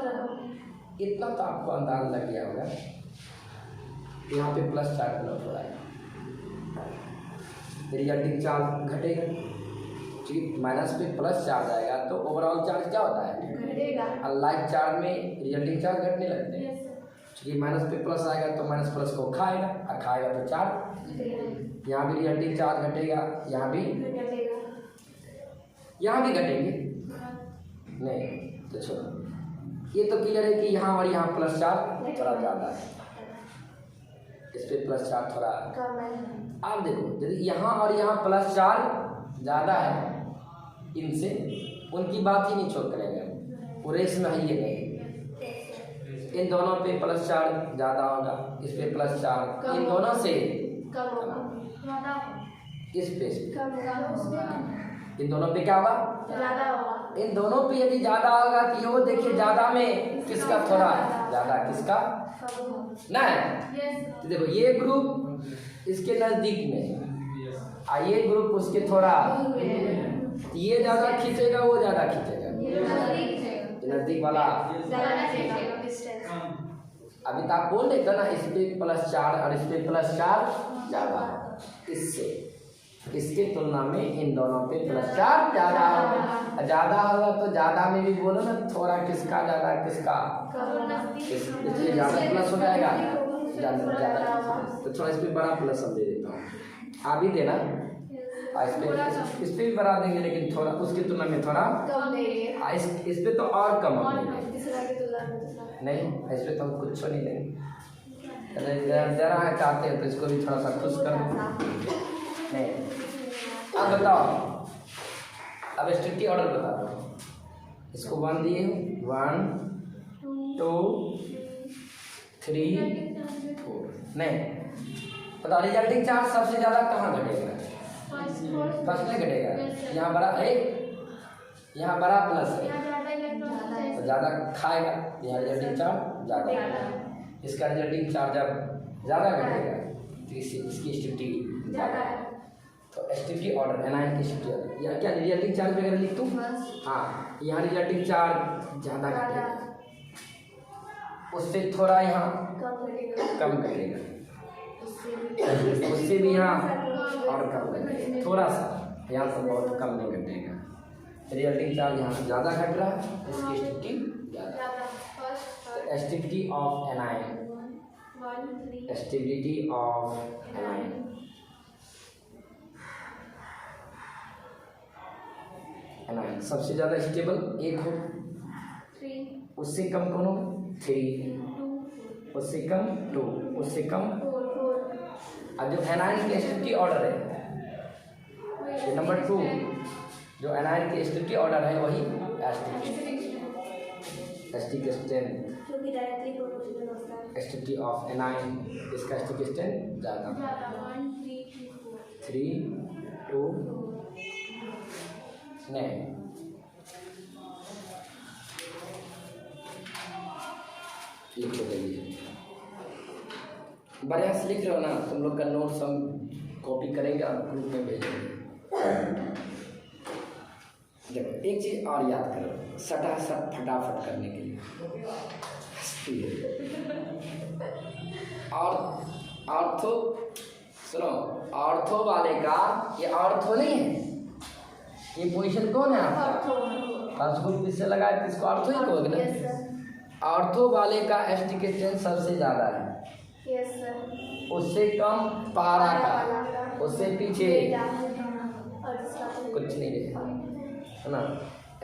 इतना तो आपको अंदाज लग गया होगा। यहाँ पे +4 प्लस हो रहा है, रिजल्टिंग चार्ज घटेगा क्योंकि माइनस पे +4 जाएगा तो ओवरऑल चार्ज क्या होता है घटेगा। लाइक चार्ज में रिजल्टिंग चार्ज घटने लगते हैं क्योंकि माइनस पे प्लस आएगा तो माइनस प्लस को खाएगा और खाएगा तो चार्ज। यहाँ भी रिजल्टिंग चार्ज घटेगा, यहाँ भी घटेंगे नहीं। तो छोड़ो, ये तो क्लियर है कि यहाँ और यहाँ +4 थोड़ा ज़्यादा है, इस पे +4 थोड़ा आप देखो यदि यहाँ और यहाँ +4 ज़्यादा है इनसे, उनकी बात ही नहीं छोड़ करेंगे, वो रेस में है ये नहीं। इन दोनों पे +4 ज़्यादा होगा, इस पे +4, इन दोनों से इस पे इन दोनों पे क्या होगा, इन दोनों पे यदि ज़्यादा होगा तो ये वो देखिए ज़्यादा में किसका थोड़ा ज़्यादा किसका ना है। तो देखो ये ग्रुप इसके नज़दीक में और ये ग्रुप उसके थोड़ा, ये ज़्यादा खींचेगा वो ज़्यादा खींचेगा, नज़दीक वाला। अभी तो आप बोल रहे थे ना इस पे +4 और इस पे +4 ज़्यादा, इससे इसके तुलना में इन दोनों पे +4 ज़्यादा होगा। ज़्यादा होगा तो ज़्यादा में भी बोलो ना थोड़ा किसका ज़्यादा किसका, इसलिए ज़्यादा प्लस हो जाएगा ज़्यादा। तो थोड़ा इस पे बड़ा प्लस हम दे देता हूँ, आप भी देना। इस पे भी बढ़ा देंगे लेकिन थोड़ा उसकी तुलना में थोड़ा इस पे तो और कम हो नहीं, इस पे तो हम कुछ नहीं देंगे। जरा है चाहते हैं तो इसको भी थोड़ा सा खुश कर नहीं। अब बताओ, अब स्ट्रिक्टली ऑर्डर बता दो, इसको 1 दिए 1 2 3 4 नहीं बताओ रिजल्टिंग चार्ज सबसे ज़्यादा कहाँ घटेगा, फर्स्ट में घटेगा। यहाँ बड़ा है, यहाँ बड़ा प्लस है तो ज़्यादा खाएगा, यहाँ रिजल्टिंग चार्ज ज़्यादा, इसका रिजल्टिंग चार्ज जब ज़्यादा घटेगा तो इसकी स्टिक्टी ज़्यादा है। तो स्टिक्टी ऑर्डर एनायन की स्टिक्टी ऑर्डर या क्या रिजल्टिंग चार्ज वगैरह लिख दूँ, हाँ यहाँ रिजल्टिंग चार्ज ज़्यादा घटेगा, उससे थोड़ा यहाँ कम घटेगा, उससे भी यहाँ और कम घटेगा थोड़ा सा, यहाँ से बहुत कम नहीं घटेगा। रिजल्टिंग चार्ज यहाँ ज़्यादा घट रहा है, इसकी स्टिक्टी ज़्यादा। स्टिक्टी of anion, stability of anion, anion सबसे ज़्यादा स्टेबल एक हो, उससे कम कौन हो 3, उससे कम 2, उससे कम। अब जो एनायन की स्टिक्टी ऑर्डर है नंबर 2, जो एनायन की स्टिक्टी ऑर्डर है वही एस्टिक स्ट्रेंथ, स्टिक्टी ऑफ एनायन, इसका स्टिक स्ट्रेंथ ज़्यादा 3 2 नहीं। लिख लो जल्दी, बढ़िया से लिख रहे हो ना, तुम लोग का नोट्स हम कॉपी करेंगे और ग्रुप में भेजेंगे। देखो एक चीज़ और याद करो, सटासट फटाफट करने के लिए और ऑर्थो सुनो, ऑर्थो वाले का ये ऑर्थो नहीं है, ये पोजीशन कौन है आपका, फर्स्ट ग्रुप किससे लगाए तो इसको ऑर्थो ही कहोगे ना। ऑर्थो वाले का एस्टिक स्ट्रेंथ सबसे ज़्यादा है, यस सर। उससे कम पारा का, उससे पीछे और दूसरा कुछ नहीं रहेगा, है ना।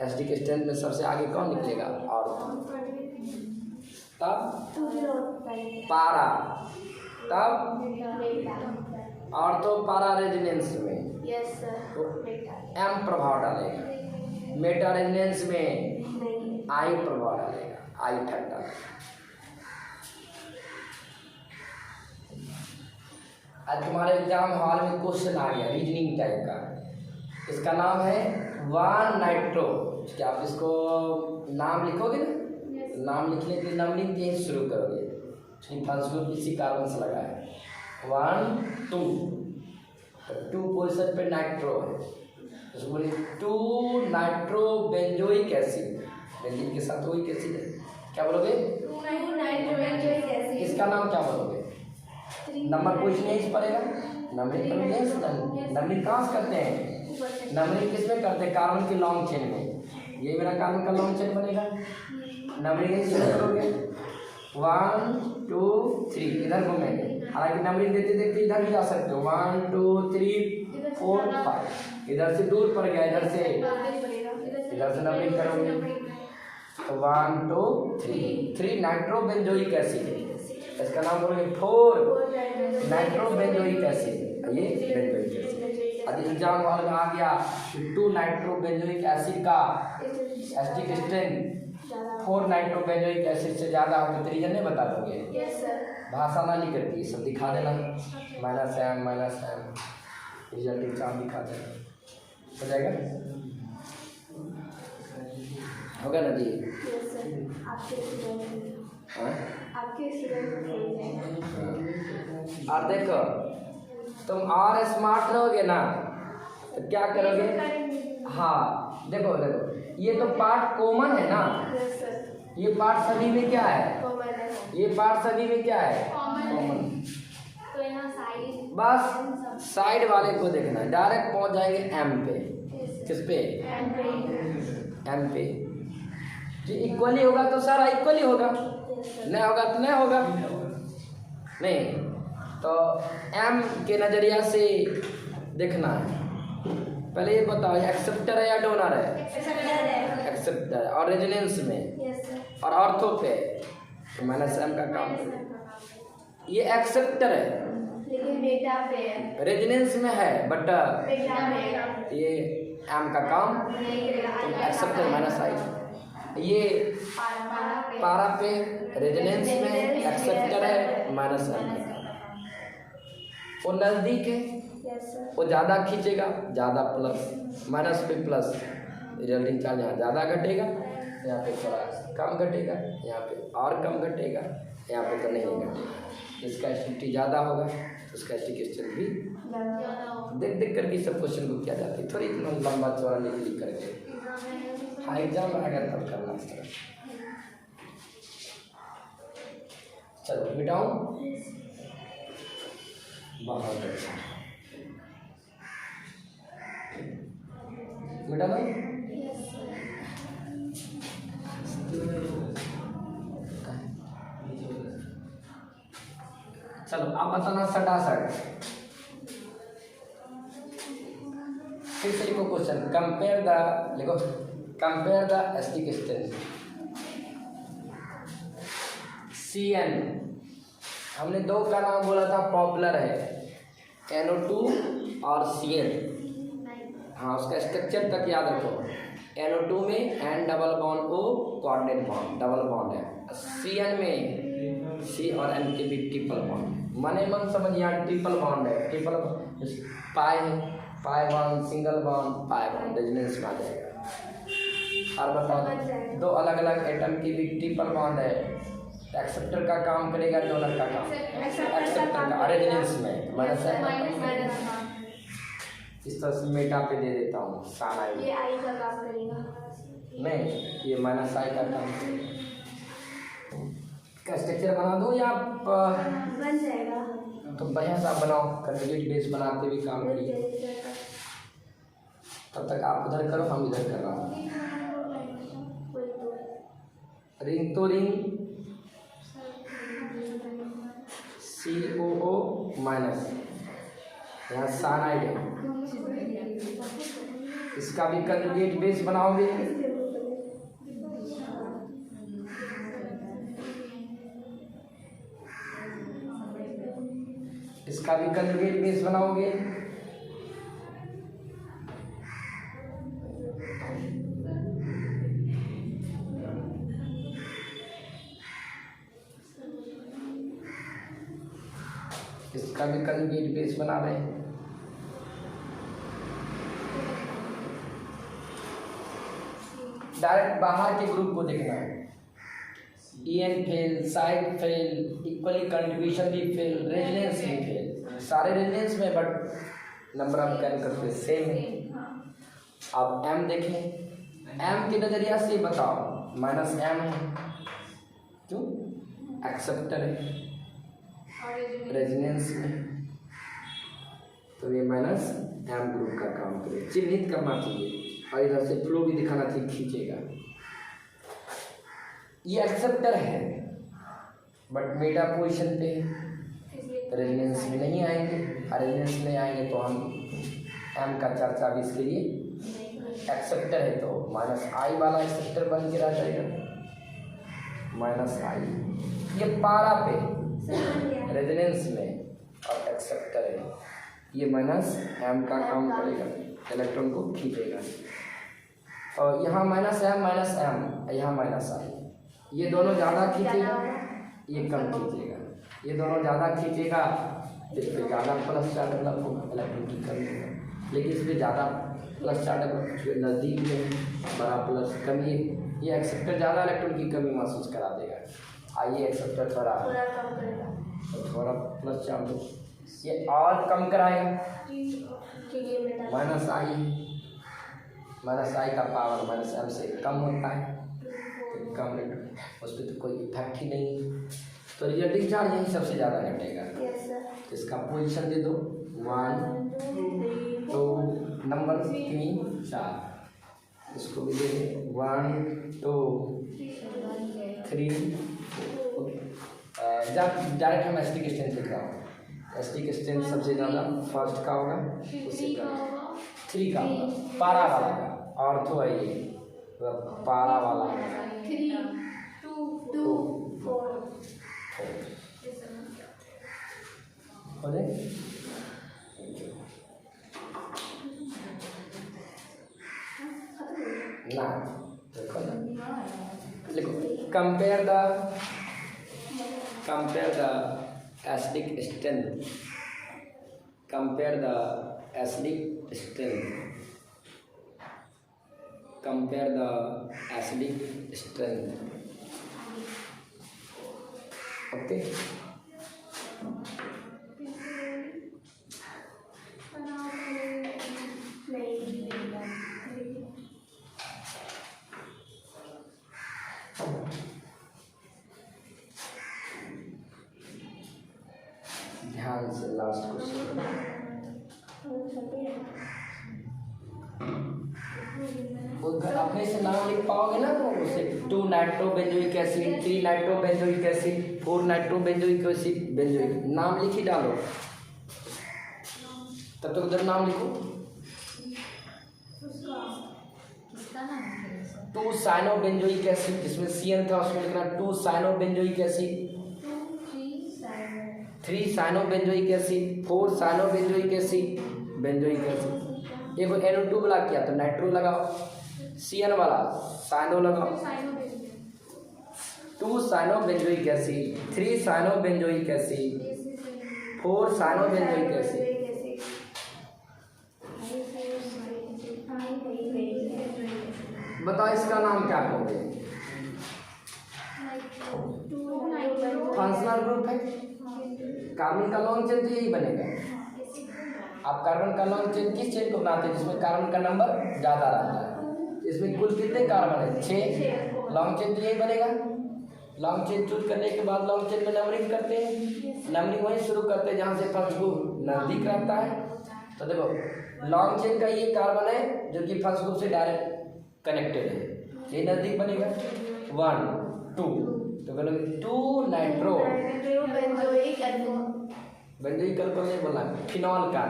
एस्टिक स्ट्रेंथ में सबसे आगे कौन निकलेगा? ऑर्थो। तब पारा, तब ऑर्थो पारा रेजोनेंस में यस सर। एम प्रभाव डालेगा, मेटा रेजोनेंस में नहीं। आई प्रभाव डालेगा, आई इफेक्ट डालेगा। आज तुम्हारे एग्जाम हॉल में क्वेश्चन आ गया रीजनिंग टाइप का, इसका नाम है 1 नाइट्रो। क्या आप इसको नाम लिखोगे ना? नाम लिखने के लिए नंबरिंग चेंज शुरू करोगे, फर्स्ट ग्रुप इसी कारण से लगा है 1 2, तो 2 पोजिशन पे नाइट्रो है, तो बोलिए 2 नाइट्रो बेंजोइक एसिड, बेंजीन के साथ वही एसिड है, क्या बोलोगे? इसका नाम क्या बोलोगे? नंबर कुछ नहीं पड़ेगा, नंबरिंग पर नहीं, नंबरिंग कहाँ से करते हैं? नंबरिंग किस में करते हैं? कार्बन के लॉन्ग चेन में, ये मेरा कार्बन का लॉन्ग चेन बनेगा, नंबरिंग शुरू करोगे 1 2 3, इधर घूमेंगे, हालांकि नंबरिंग देते देखते इधर भी जा सकते हो, 1 2 3 4 5, इधर से दूर पड़ गया, इधर से नंबरिंग करोगे तो 1 2 3 नाइट्रो बेंजोइक एसिड, इसका नाम बोलोगे 4 नाइट्रो बेंजोइक एसिड, ये बेंजोइक एसिड। अब एग्जाम हॉल में आ गया 2 नाइट्रो बेंजोइक एसिड का asterisk strength 4 nitro benzoic acid से ज़्यादा हो तो रीजन नहीं बता दोगे? Yes sir. भाषा ना लिख करती सब दिखा देना, -m रिजल्ट एग्जाम दिखा देना, हो जाएगा, होगा ना जी? Yes sir. हाँ? आपके स्टूडेंट और देखो तुम और स्मार्ट रहोगे ना तो क्या करोगे? हाँ देखो देखो, ये तो पार्ट कॉमन है ना, यस सर। ये पार्ट सभी में क्या है? कॉमन है। ये पार्ट सभी में क्या है? कॉमन। तो यहाँ साइड बस साइड वाले को देखना है, डायरेक्ट पहुंच जाएंगे एम पे। किस पे? एम पे। जो इक्वली होगा तो सारा इक्वली होगा, नहीं होगा तो नहीं होगा, नहीं तो एम के नज़रिया से देखना है। पहले ये बताओ एक्सेप्टर है या डोनर है? एक्सेप्टर है। और रेजोनेंस में और ऑर्थो पे माइनस एम का काम, ये एक्सेप्टर है लेकिन बेटा पे है, रेजोनेंस में है बट बेटा पे ये एम का काम तो एक्सेप्टर माइनस आई। ये पारा पे रेजोनेंस में एक्सेप्टर है माइनस एम का काम। वो नज़दीक है, वो ज़्यादा खींचेगा, ज़्यादा प्लस, माइनस पे प्लस, रिजल्टिंग चार्ज यहाँ ज़्यादा घटेगा, यहाँ पे थोड़ा कम घटेगा, यहाँ पे और कम घटेगा, यहाँ पे तो नहीं घटेगा। इसका एसिडिटी ज़्यादा होगा तो उसका एसिडिक स्ट्रेंथ भी देख देख करके सब क्वेश्चन को किया जाता है, थोड़ी इतना लंबा चौड़ा लिख करके। हाँ एग्जाम में आएगा तब करना इस तरह। चलो मिटाऊँ, बहुत अच्छा मिटा दो। चलो आप बताना सटासट, फिर से लिखो क्वेश्चन, कंपेयर द, लिखो compare the acidic strength CN। हमने दो का नाम बोला था पॉपुलर है, NO2 और CN। हाँ उसका स्ट्रक्चर तक याद रखो, NO2 में N double bond O coordinate bond double bond है, CN में C और N के भी ट्रिपल बॉन्ड है। मने मन समझ यहाँ ट्रिपल बॉन्ड है, ट्रिपल पाई है, pi bond single bond pi bond resonance में आ जाएगा। और बताओ दो अलग अलग एटम की भी ट्रिपल बॉन्ड है, एक्सेप्टर का काम करेगा, डोनर का काम, एक्सेप्टर का रेजोनेंस में माइनस है। इस तरह से मेटा पे दे देता हूँ साना, ये आई का काम करेगा, नहीं ये माइनस आई का काम का स्ट्रक्चर बना दो या आप बन जाएगा। तो बढ़िया सा बनाओ, कंजुगेट बेस बनाते भी काम करिए। तब तक आप उधर करो, हम इधर कर रहा हूँ। रिंग तो रिंग COO माइनस, यहाँ साइनाइड है, इसका भी कंजुगेट बेस बनाओगे, इसका भी कंजुगेट बेस बनाओगे, इसका भी कंजुगेट बेस बना रहे हैं। डायरेक्ट बाहर के ग्रुप को देखना है, EN fail, side fail, equally contribution भी फेल, रेजोनेंस भी फेल, सारे रेजोनेंस में, but number of character same है। अब M देखें, M के नजरिया से बताओ, -M है, क्यों? एक्सेप्टर है रेजोनेंस में, तो ये -M ग्रुप का काम करे, चिन्हित करना चाहिए और इधर से फ्लो भी दिखाना चाहिए, खींचेगा। ये एक्सेप्टर है बट मेटा पोजीशन पे रेजोनेंस में नहीं आएंगे, रेजोनेंस में आएंगे तो हम M का चर्चा भी इसके लिए, एक्सेप्टर है तो -I वाला एक्सेप्टर बन के रह जाएगा, -I। ये पारा पे रेजोनेंस में और एक्सेप्टर है, ये -M का काम करेगा, इलेक्ट्रॉन को खींचेगा। और यहाँ -M, यहाँ -I, ये दोनों ज़्यादा खींचेगा, ये कम खींचेगा, ये दोनों ज़्यादा खींचेगा, इस पर ज़्यादा प्लस चार्ज डेवलप होगा, इलेक्ट्रॉन की कमी होगा, लेकिन इसमें ज़्यादा प्लस चार्ज डेवलप, नज़दीक में बड़ा प्लस कमी, ये एक्सेप्टर ज़्यादा इलेक्ट्रॉन की कमी महसूस करा देगा, आइए एक्सेप्टर थोड़ा प्लस चार्ज ये और कम कराएगा, -I का पावर -M से कम होता है, तो कम उस पर तो कोई इफेक्ट ही नहीं, तो रिजल्टिंग चार्ज यही सबसे ज़्यादा घटेगा। तो इसका पोजीशन दे दो 1 2 नंबर 3 4, इसको भी दे 1 2 3 डायरेक्ट हम एस्टिक स्ट्रेंथ लिख रहा हूँ, एस्टिक स्ट्रेंथ सबसे ज़्यादा फर्स्ट का होगा, उससे 3 का होगा, पारा वाला का, ऑर्थो है ये, पारा वाला है 3 2 4 ना, देखो ना, लिखो compare the acidic strength, compare the acidic strength, compare the acidic strength, okay. ध्यान से लास्ट क्वेश्चन, अपने से नाम लिख पाओगे ना, तो उसे 2 nitrobenzoic acid, 3 nitrobenzoic acid, 4 nitrobenzoic acid, benzoic नाम लिख ही डालो, तब तक उधर नाम लिखो। 2 साइनोबेंजोइक एसिड, जिसमें CN था उसमें लिखना 2 cyanobenzoic acid, 3 cyanobenzoic acid, 4 cyanobenzoic acid, benzoic acid. एक NO2 वाला किया तो नाइट्रो लगाओ, CN वाला साइनो लगाओ, 2 cyanobenzoic acid, 3 cyanobenzoic acid, 4 cyanobenzoic acid. बताओ इसका नाम क्या कहोगे? फंक्शनल ग्रुप है, कार्बन का लॉन्ग चेन तो यही बनेगा। आप कार्बन का लॉन्ग चेन किस चेन को बनाते हैं जिसमें कार्बन का नंबर ज़्यादा रहता है? इसमें कुल कितने कार्बन है? 6। लॉन्ग चेन तो यही बनेगा। लॉन्ग चेन चूज करने के बाद लॉन्ग चेन में नंबरिंग करते हैं, नंबरिंग वहीं शुरू करते हैं जहाँ से फर्स्ट ग्रुप नज़दीक रहता है। तो देखो लॉन्ग चेन का ये कार्बन है जो कि फर्स्ट ग्रुप से डायरेक्ट कनेक्टेड है, ये नज़दीक बनेगा 1, 2, तो बोलोगे 2 nitro benzoic alcohol. Benzoic alcohol नहीं बोलना, फिनॉल का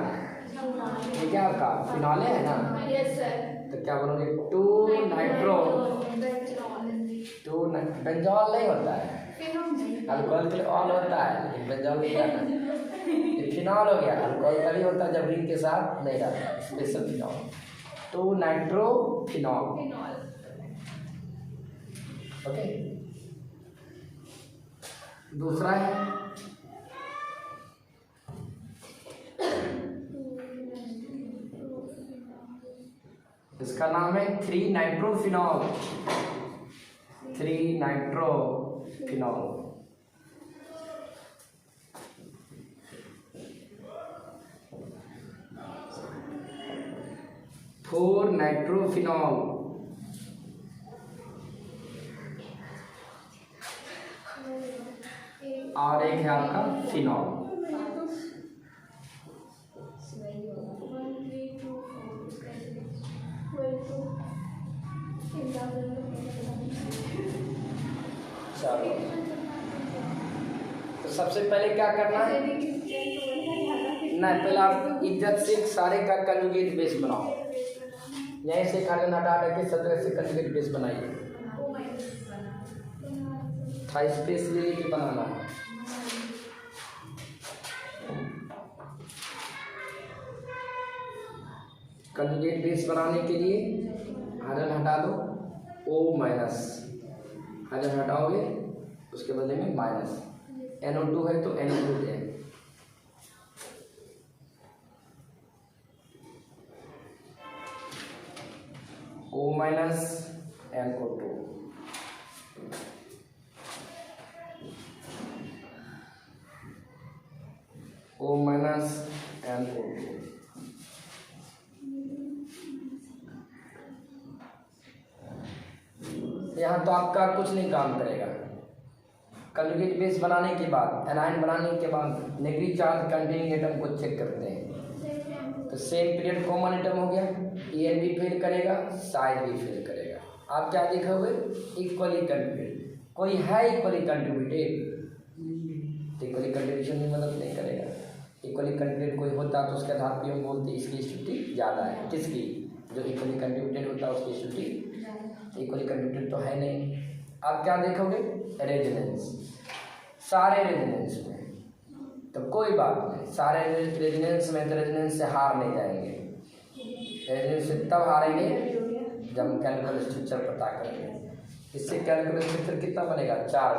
ये क्या का फिनॉल है ना, यस सर। तो क्या बोलोगे 2 नाइट्रो, 2 बेंजोल नहीं होता है, अल्कोहल के लिए ऑल होता है लेकिन बेंजोल नहीं होता है, ये फिनॉल हो गया। अल्कोहल तभी होता है जब रिंग के साथ नहीं रहता, special phenol, 2 nitro phenol. Okay, दूसरा है इसका नाम है 3 नाइट्रोफिनॉल, 3 नाइट्रोफिनॉल। फोर नाइट्रोफिनॉल, और एक है आपका फिनॉल। चलो, तो सबसे पहले क्या करना है, नहीं पहले आप इज्जत से सारे का कंजुगेट बेस बनाओ, यहीं से कार्बन हटा के 17 से कंजुगेट बेस बनाइए, था स्पेस ले के बनाना है। कंजुगेट बेस बनाने के लिए हाइड्रोजन हटा दो, O माइनस, हाइड्रोजन हटाओगे उसके बदले में माइनस, NO2 है तो NO2 है, O minus NO2, O minus NO2। यहाँ तो आपका कुछ नहीं काम करेगा। कंजुगेट बेस बनाने के बाद, एनाइन बनाने के बाद नेगेटिव चार्ज कंटेनिंग एटम को चेक करते हैं, तो सेम पीरियड कॉमन एटम हो गया, EN भी फेल करेगा, साइड भी फेल करेगा। आप क्या देखोगे, इक्वली कंट्रीब्यूटेड, कोई है इक्वली कंट्रीब्यूटेड, तो इक्वली कंट्रीब्यूशन में मदद नहीं करेगा। इक्वली कंट्रीब्यूटेड कोई होता तो उसके आधार पर हम बोलते इसकी स्थिति ज़्यादा है, किसकी, जो इक्वली कंट्रीब्यूटेड होता है उसकी स्थिति इक्वली कंट्रीब्यूटेड तो है नहीं। आप क्या देखोगे, रेजोनेंस, सारे रेजोनेंस में तो कोई बात नहीं, सारे रेजोनेंस में तो रेजोनेंस से हार नहीं जाएंगे, रेजोनेंस से तब हारेंगे जब हम कैलकुलर स्ट्रक्चर पता करेंगे। इससे कैलकुलर स्ट्रक्चर कितना बनेगा, 4,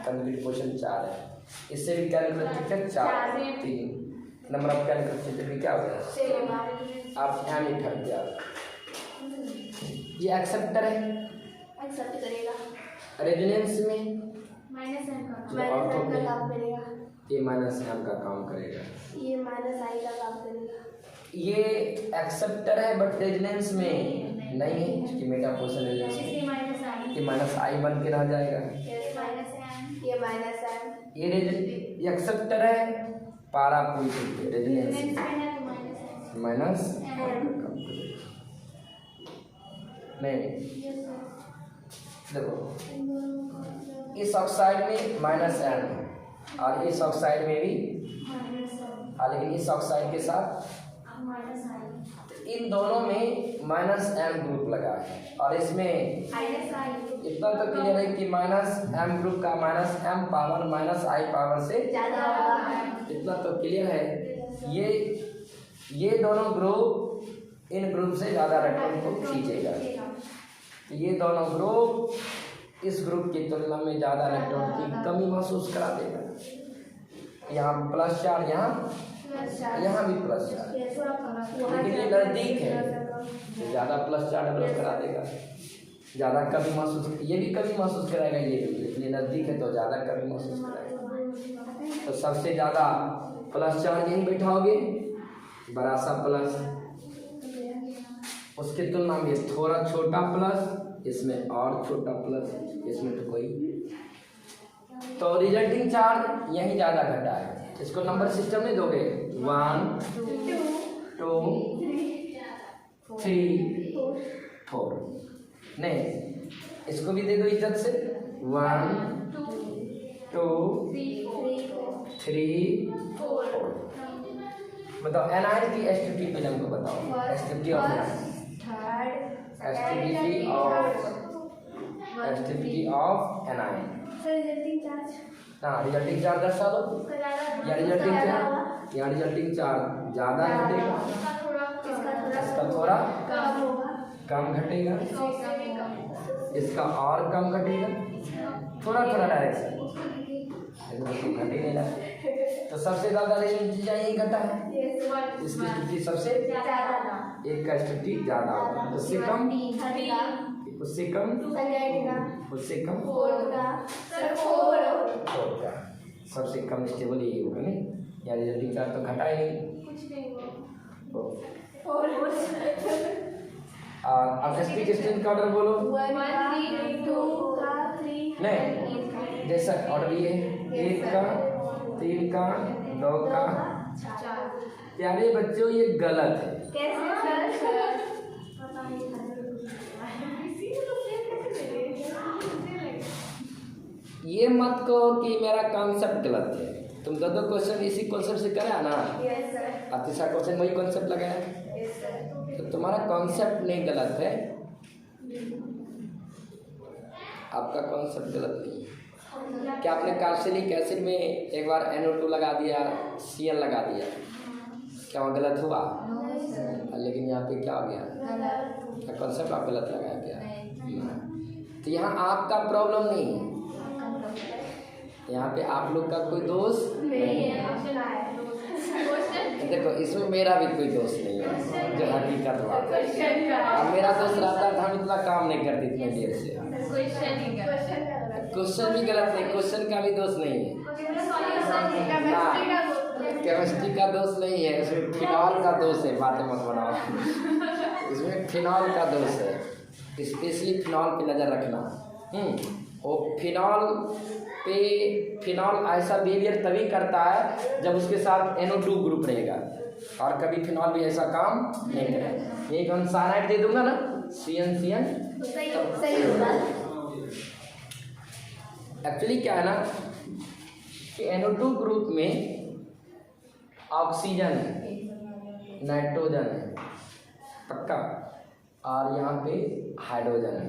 कंप्लीट क्वेश्चन 4 है, इससे भी कैलकुलर स्ट्रक्चर 4, 3 नंबर ऑफ कैलकुलर स्ट्रक्चर भी क्या हो गया, आप यहाँ नहीं ठग गया। ये एक्सेप्टर है, एक्सेप्ट करेगा, रेजोनेंस में माइनस एम का ऑर्थो काम करेगा, ये माइनस एम का काम करेगा, ये माइनस आई का काम करेगा। ये एक्सेप्टर है बट रेजोनेंस में नहीं है, इसकी मेटा पोजीशन रेजोनेंस में, ये माइनस आई बन के रह जाएगा, ये माइनस एम, ये एक्सेप्टर है पारा पोजीशन पे, रेजोनेंस माइनस नहीं। देखो इस ऑक्साइड में माइनस एम है और इस ऑक्साइड में भी, लेकिन इस ऑक्साइड के साथ इन दोनों में माइनस एम ग्रुप लगा है, और इसमें इतना तो क्लियर है कि माइनस एम ग्रुप का माइनस एम पावर माइनस आई पावर से ज़्यादा है, इतना तो क्लियर है। ये दोनों ग्रुप इन ग्रुप से ज़्यादा इलेक्ट्रॉन को खींचेगा, तो ये दोनों ग्रुप इस ग्रुप की तुलना में ज़्यादा इलेक्ट्रॉन की कमी महसूस करा देगा। यहाँ प्लस चार्ज, यहाँ भी प्लस चार्ज, लेकिन ये नज़दीक है तो ज़्यादा प्लस चार्ज डेवलप करा देगा, ज़्यादा कमी महसूस, ये भी कमी महसूस कराएगा, ये भी, लेकिन ये नज़दीक है तो ज़्यादा कमी महसूस कराएगा। तो सबसे ज़्यादा प्लस चार्ज यहीं बैठाओगे, बड़ा सा प्लस, उसकी तुलना में थोड़ा छोटा प्लस, इसमें और छोटा प्लस, इसमें तो कोई, तो रिजल्टिंग चार्ज यहीं ज़्यादा घटा है। इसको नंबर सिस्टम में दोगे 1 2 3 4, नहीं इसको भी दे दो इज्जत से, 1 2 3 4। बताओ एनाइन की एसटीपी पहले हमको बताओ। STP of STP of anion. हाँ रिजल्टिंग चार्ज दर्शा दो। या रिजल्टिंग चार्ज, यहाँ रिजल्टिंग चार्ज ज़्यादा घटेगा, इसका थोड़ा कम घटेगा, इसका और कम घटेगा, थोड़ा थोड़ा डायरेक्शन घट ही नहीं रहा। तो सबसे ज़्यादा रेजिस्टेंस यही घटा है, इसकी स्थिति सबसे एक का स्थिति ज़्यादा होगा, उससे कम उससे कम उससे कम होगा। सबसे कम स्टेबल यही होगा नहीं, या रिजल्टिंग चार्ज तो घटा ही नहीं। अब एसपी स्ट्रेंथ का ऑर्डर बोलो। 1 3 2 का 3 नहीं जैसा ऑर्डर ये 1 का 3 का 2 का 4। प्यारे बच्चों ये गलत है। कैसे सर? ये मत कहो कि मेरा कॉन्सेप्ट गलत है। तुम दो क्वेश्चन इसी कॉन्सेप्ट से करा ना। Yes sir. अब तीसरा क्वेश्चन वही कॉन्सेप्ट लगाया, यस सर। तो तुम्हारा कॉन्सेप्ट नहीं गलत है, आपका कॉन्सेप्ट गलत नहीं है। क्या आपने कार्बोक्सिलिक एसिड में एक बार NO2 लगा दिया, Cl लगा दिया, क्या वहाँ गलत हुआ? लेकिन यहाँ पे क्या हो गया? क्या कॉन्सेप्ट आप गलत लगाया क्या? तो यहाँ आपका प्रॉब्लम नहीं है, यहाँ पे आप लोग का कोई दोष नहीं है। देखो इसमें मेरा भी कोई दोष नहीं है, जो हकीकत बात है। अब मेरा दोस्त रहता था हम इतना काम नहीं करते इतने देर से। क्वेश्चन भी गलत नहीं, क्वेश्चन का भी दोष नहीं है, केमिस्ट्री का दोष नहीं है, इसमें फिनॉल का दोष है। बातें मत बनाओ, इसमें फिनॉल का दोष है, स्पेशली फिनॉल पे नज़र रखना। वो फिनॉल ऐसा बिहेवियर तभी करता है जब उसके साथ NO2 ग्रुप रहेगा, और कभी फिनॉल भी ऐसा काम नहीं करेगा। एक हम साइनाइड दे दूंगा ना, CN सही होगा। एक्चुअली क्या है ना कि NO2 ग्रुप में ऑक्सीजन है, नाइट्रोजन है पक्का, और यहाँ पे हाइड्रोजन है।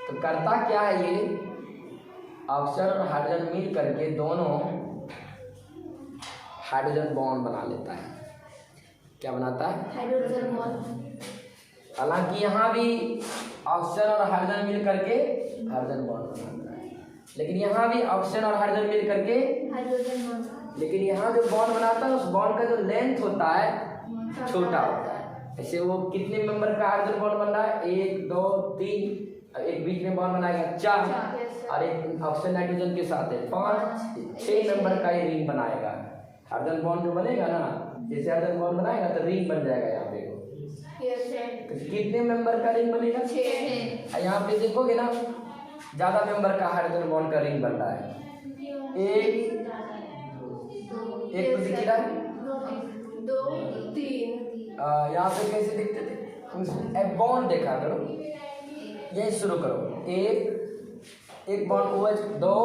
तो करता क्या है ये, ऑक्सीजन और हाइड्रोजन मिल करके दोनों हाइड्रोजन बॉन्ड बना लेता है। क्या बनाता है? Hydrogen bond. हालांकि यहाँ भी ऑक्सीजन और हाइड्रोजन मिल करके हाइड्रोजन बॉन्ड बनाता है, लेकिन यहाँ भी ऑक्सीजन और हाइड्रोजन मिल करके हाइड्रोजन बॉन्ड, लेकिन यहाँ जो बॉन्ड बनाता है उस बॉन्ड का जो लेंथ होता है छोटा होता है। ऐसे वो कितने मेंबर का हाइड्रोजन बॉन्ड बन रहा है? 1 2 3, एक बीच में बॉन्ड बनाएगा 4, और एक ऑक्सीजन नाइट्रोजन के साथ है 5, 6 मेंबर का ये रिंग बनाएगा। हाइड्रोजन बॉन्ड जो बनेगा ना, जैसे हाइड्रोजन बॉन्ड बनाएगा तो रिंग बन जाएगा यहाँ पे। तो कितने मेंबर का रिंग बनेगा? 6। यहाँ पे देखोगे ना ज्यादा मेंबर का हाइड्रोजन बॉन्ड का रिंग बन रहा है। एक तो दिख रहा है, 2 3। यहाँ पे कैसे दिखते थे? बॉन्ड देखा करो, यही शुरू करो। एक बॉन्ड OH 2,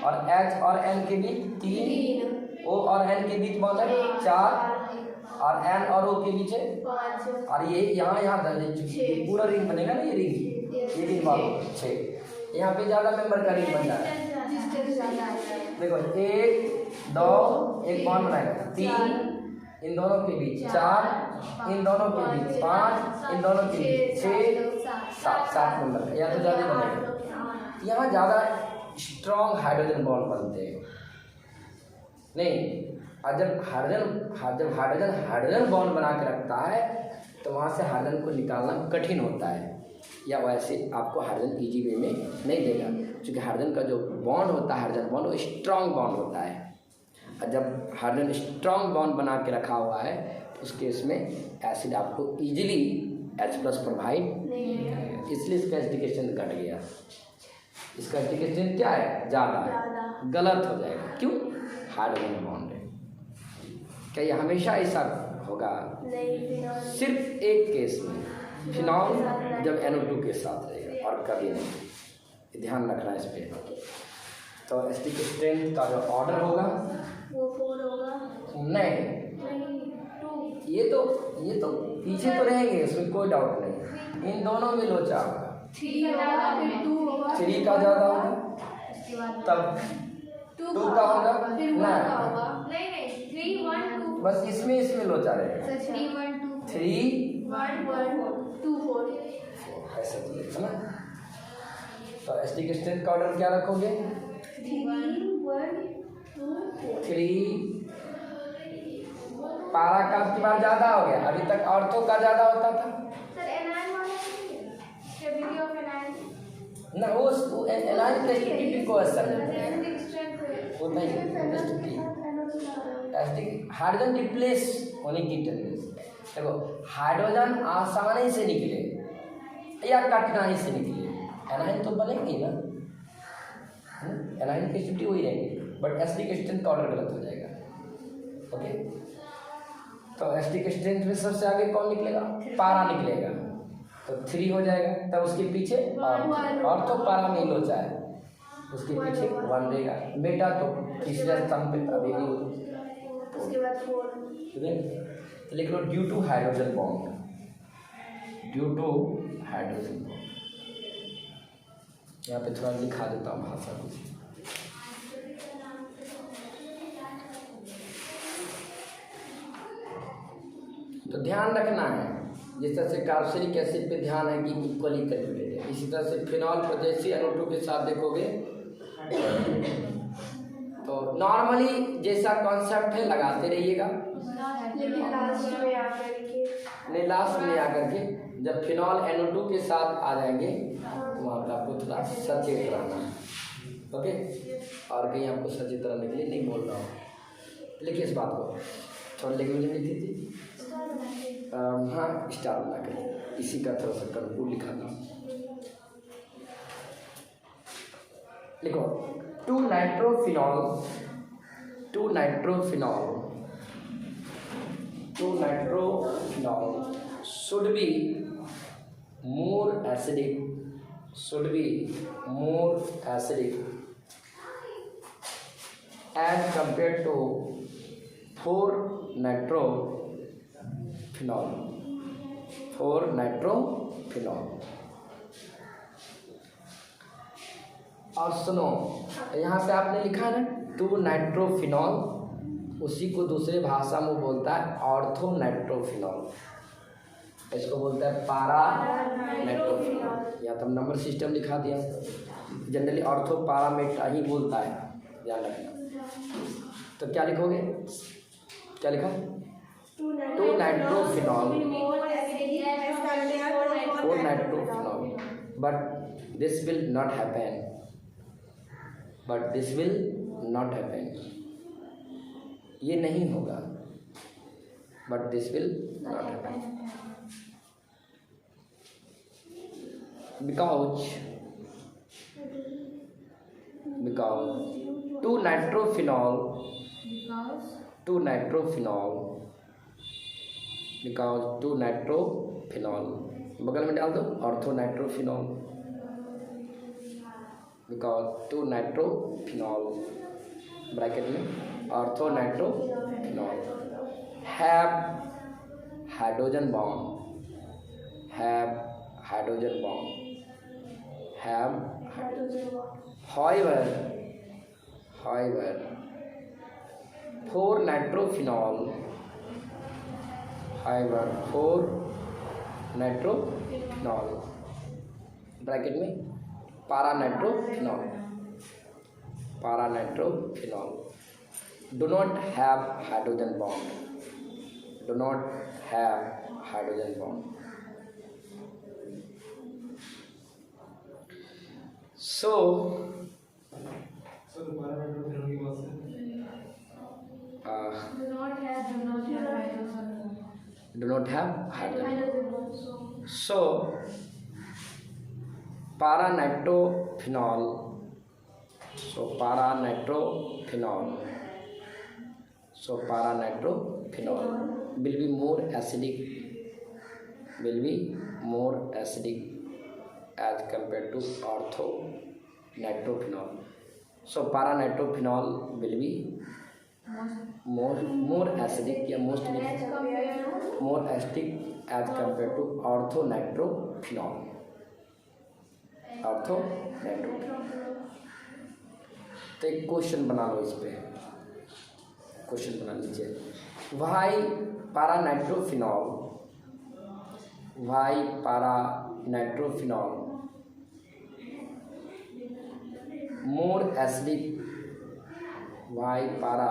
और H और N के बीच 3, O और N के बीच बॉन्ड है 4, और N और O के बीच है 5, और ये यहाँ पूरा रिंग बनेगा ना, ये रिंग बॉन्ड 6। यहाँ पे ज्यादा मेंबर का रिंग बन जाएगा। देखो 1 2, एक बॉन्ड बनाएगा 3, इन दोनों के बीच 4, इन दोनों के बीच 5, इन दोनों के बीच 6 7 नंबर का, या तो ज़्यादा बनेगा। यहाँ ज़्यादा स्ट्रॉन्ग हाइड्रोजन बॉन्ड बनते हैं नहीं। और जब हाइड्रोजन बॉन्ड बना के रखता है तो वहाँ से हाइड्रोजन को निकालना कठिन होता है, या वैसे आपको हाइड्रोजन इजी वे में नहीं देगा, क्योंकि हाइड्रोजन का जो बॉन्ड होता है, हाइड्रोजन बॉन्ड वो स्ट्रॉन्ग बॉन्ड होता है। और जब हाइड्रोजन स्ट्रॉन्ग बॉन्ड बना के रखा हुआ है तो उस केस में एसिड आपको इजीली H+ प्रोवाइड नहीं करेगा, इसलिए इसका एसिडिकेशन घट गया। इसका एसिडिकेशन क्या है? ज़्यादा है, गलत हो जाएगा। क्यों? हाइड्रोजन बॉन्ड है। क्या ये हमेशा ऐसा होगा? नहीं, सिर्फ एक केस में, फिनॉल जब NO2 के साथ रहेगा, और कभी नहीं। ध्यान रखना है इस पे। तो एसिडिक स्ट्रेंथ का जो ऑर्डर होगा वो 4 होगा। नहीं, नहीं 2। ये तो पीछे तो रहेंगे, उसमें कोई डाउट नहीं। इन दोनों में लोचा होगा। 3 होगा फिर 2 होगा 3 का ज़्यादा होगा उसके बाद तब 2 का होगा फिर 1 ना, का होगा। नहीं 3 1 2 बस इसमें लोचा रहेगा। 3 1 2 3 1 1 2 4 ऐसा चलेगा ना। तो एसिडिक स्ट्रेंथ का ऑर्डर क्या रखोगे? 3 1 2 4। 3 पारा का आपकी बार ज़्यादा हो गया, अभी तक ऑर्थो का ज़्यादा होता था सर एनायन वाला स्टेबिलिटी ऑफ एनायन ना, वो एनायन प्रेस्टिटी को असर एसिडिक स्ट्रेंथ वो नहीं प्रेस्टिटी एसिडिक हाइड्रोजन रिप्लेस होने की टेंडेंसी। देखो हाइड्रोजन आसानी से निकले या कठिनाई से निकले, एनायन तो बनेंगे ना, एनायन की स्थिति वही रहेगी, बट एसिडिक स्ट्रेंथ का ऑर्डर गलत हो जाएगा। ओके, तो एसिडिक स्ट्रेंथ में सबसे आगे कौन निकलेगा? पारा निकलेगा, तो 3 हो जाएगा। तब उसके पीछे और तो पारा में लोचा है, उसके पीछे 1 रहेगा। बेटा तो तीसरे स्तंभ पे अभी भी उसके बाद 4 तो लिख लो due to hydrogen bond, due to hydrogen bond. यहाँ पे थोड़ा लिखा देता हूँ भाषा कुछ। तो ध्यान रखना है, जिस तरह से कार्बोक्सिलिक एसिड पे ध्यान है कि इक्वली कैलकुलेटेड है, इसी तरह से फिनॉल पोटेशियम NO2 के साथ देखोगे तो नॉर्मली जैसा कॉन्सेप्ट है लगाते रहिएगा, लेकिन लास्ट में आकर के नहीं लास्ट में आकर के जब फिनॉल NO2 के साथ आ जाएंगे तो वहाँ पर आपको थोड़ा सचेत रहना है। ओके, और कहीं आपको सचेत रहने के लिए नहीं बोल रहा हूँ, लिखिए इस बात को थोड़ा लिख लिखी थी। हाँ स्टार बना कर इसी का थोड़ा सा कर्पूर लिखा था। लिखो 2 nitrophenol should be more acidic as compared to 4 nitrophenol। और सुनो, यहाँ पे आपने लिखा है ना 2 नाइट्रोफिनॉल, उसी को दूसरे भाषा में बोलता है ऑर्थो नाइट्रोफिनॉल, इसको बोलता है पारा नाइट्रोफिनॉल। या तो नंबर सिस्टम लिखा दिया, जनरली ऑर्थो पारामेटा ही बोलता है, ध्यान रखना। तो क्या लिखोगे, क्या लिखा? 2 nitrophenol, 4 nitrophenol, but this will not happen, ये नहीं होगा, but this will not happen because 2 nitrophenol बगल में डाल दो ortho nitrophenol, because 2 nitrophenol bracket में ortho nitrophenol have hydrogen bond, however 4 nitrophenol bracket में para nitrophenol do not have hydrogen bond, so do not have hydrogen bond. So para nitrophenol will be more acidic as compared to ortho nitrophenol. So para nitrophenol will be more acidic या more acidic as compared to orthonitrophenol. तो एक question बना लो, इस पे question बना लीजिए. Why para nitrophenol more acidic, why para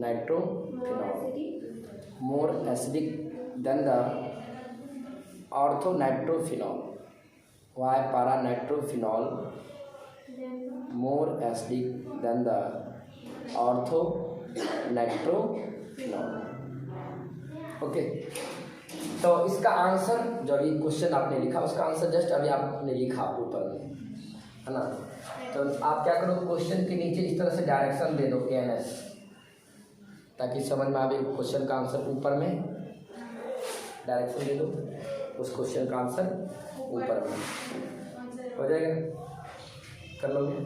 nitrophenol more acidic than the orthonitrophenol, why para nitrophenol more acidic than the orthonitrophenol. Okay, तो इसका आंसर जो अभी क्वेश्चन आपने लिखा उसका आंसर जस्ट अभी आपने लिखा ऊपर में, है ना. तो आप क्या करो, क्वेश्चन के नीचे इस तरह से डायरेक्शन दे दो ANS, ताकि समझ में आवे. क्वेश्चन का आंसर ऊपर में डायरेक्शन दे दो, उस क्वेश्चन का आंसर ऊपर में हो जाएगा. कर लोगे?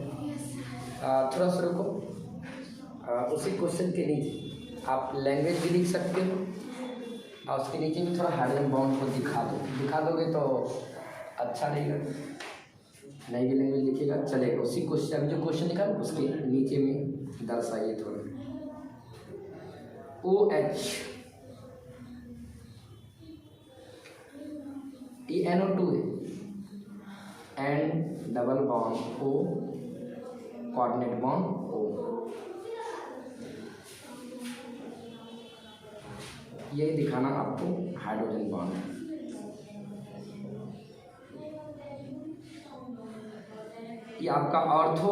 थोड़ा सा रुको. उसी क्वेश्चन के नीचे आप लैंग्वेज भी लिख सकते हो, और उसके नीचे भी थोड़ा हाइड्रोजन बॉन्ड को दिखा दोगे तो अच्छा रहेगा. नई भी लैंग्वेज लिखिएगा चलेगा. उसी क्वेश्चन अभी जो क्वेश्चन लिखा उसके नीचे में दर्शाइए थोड़ा. OH ये NO2 है, and double bond O, coordinate bond O. यही दिखाना आपको हाइड्रोजन बॉन्ड. ये आपका ऑर्थो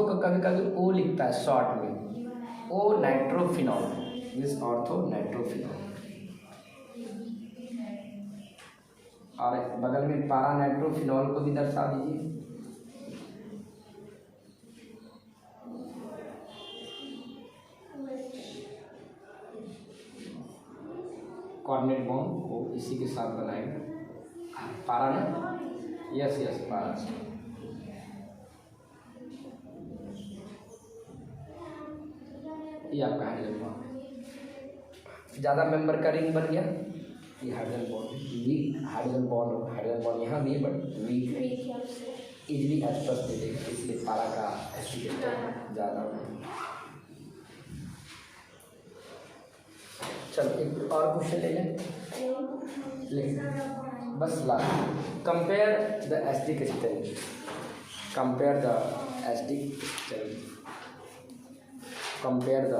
का कभी कभी O लिखता है शॉर्ट में, O nitrophenol, means ortho nitrophenol. और बगल में पारा नाइट्रोफिनॉल को भी दर्शा दीजिए. कोऑर्डिनेट बॉन्ड को इसी के साथ बनाएंगे. पारा ना, यस पारा. ये आपका हाइड्रोजन बॉन्ड. ज़्यादा मेंबर का रिंग बन गया. ये hydrogen bond weak, hydrogen bond यहाँ भी बट वीक इजली एक्सप्रेस दे देगा, इसलिए पारा का एसिडिक ज़्यादा है. चलो एक और क्वेश्चन ले लें बस last. Compare the acidic strength, compare the acidic strength, compare the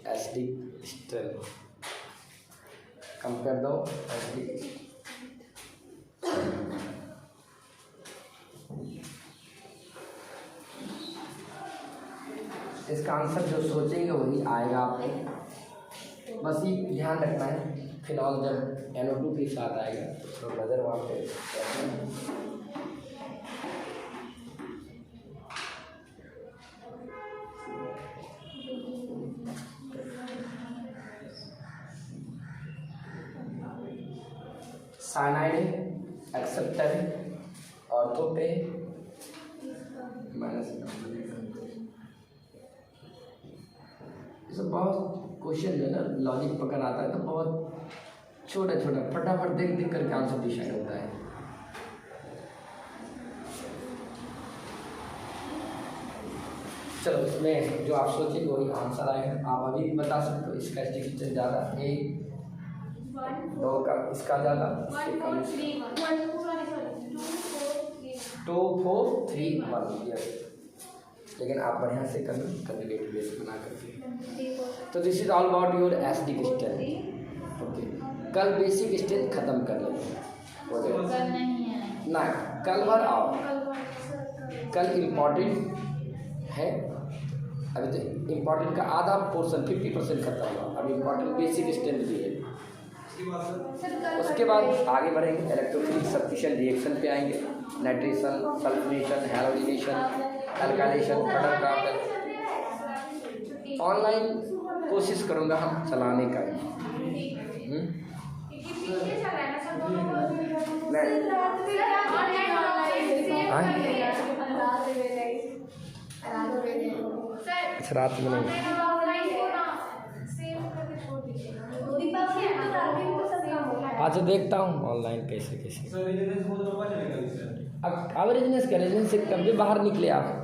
acidic strength, compare the acidic. इसका आंसर जो सोचेंगे वही आएगा आपको. बस ये ध्यान रखना है, फिनॉल जब NO2 के साथ आएगा तो नज़र वहाँ पे. साइनाइड है, एक्सेप्टर है, ऑर्थो पे माइनस. ये सब बहुत क्वेश्चन जो है ना लॉजिक पकड़ आता है तो बहुत छोटा फटाफट देख करके आंसर डिसाइड होता है. चलो इसमें जो आप सोचेंगे वही आंसर आएगा. आप अभी भी बता सकते हो इसका स्टिक ज़्यादा, 1 2 का इसका ज़्यादा, 2 4 3 1. यस, लेकिन आप बढ़िया से करना कैंडिडेट बेस बना करके. तो this is all about your acidic strength. Okay, कल बेसिक स्ट्रेंथ खत्म कर लेंगे. हो जाएगा ना, कल भर आओ. कल इम्पॉर्टेंट है, अभी तो इम्पॉर्टेंट का आधा पोर्शन 50% खत्म हुआ. अभी इम्पॉर्टेंट बेसिक स्ट्रेंथ भी है. उसके बाद आगे बढ़ेंगे, इलेक्ट्रोफिलिक सब्स्टिट्यूशन रिएक्शन पे आएंगे, nitration, sulphonation, halogenation, alkylation, product. Online कोशिश करूँगा हम चलाने का. अच्छा रात में नहीं। अच्छा देखता हूँ ऑनलाइन कैसे कैसे। अब बिजनेस करें, बिजनेस से कभी बाहर निकले आप।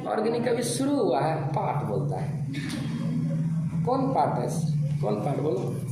ऑर्गेनिक अभी शुरू हुआ है, पार्ट बोलता है। कौन पार्ट है? कौन पार्ट बोलो?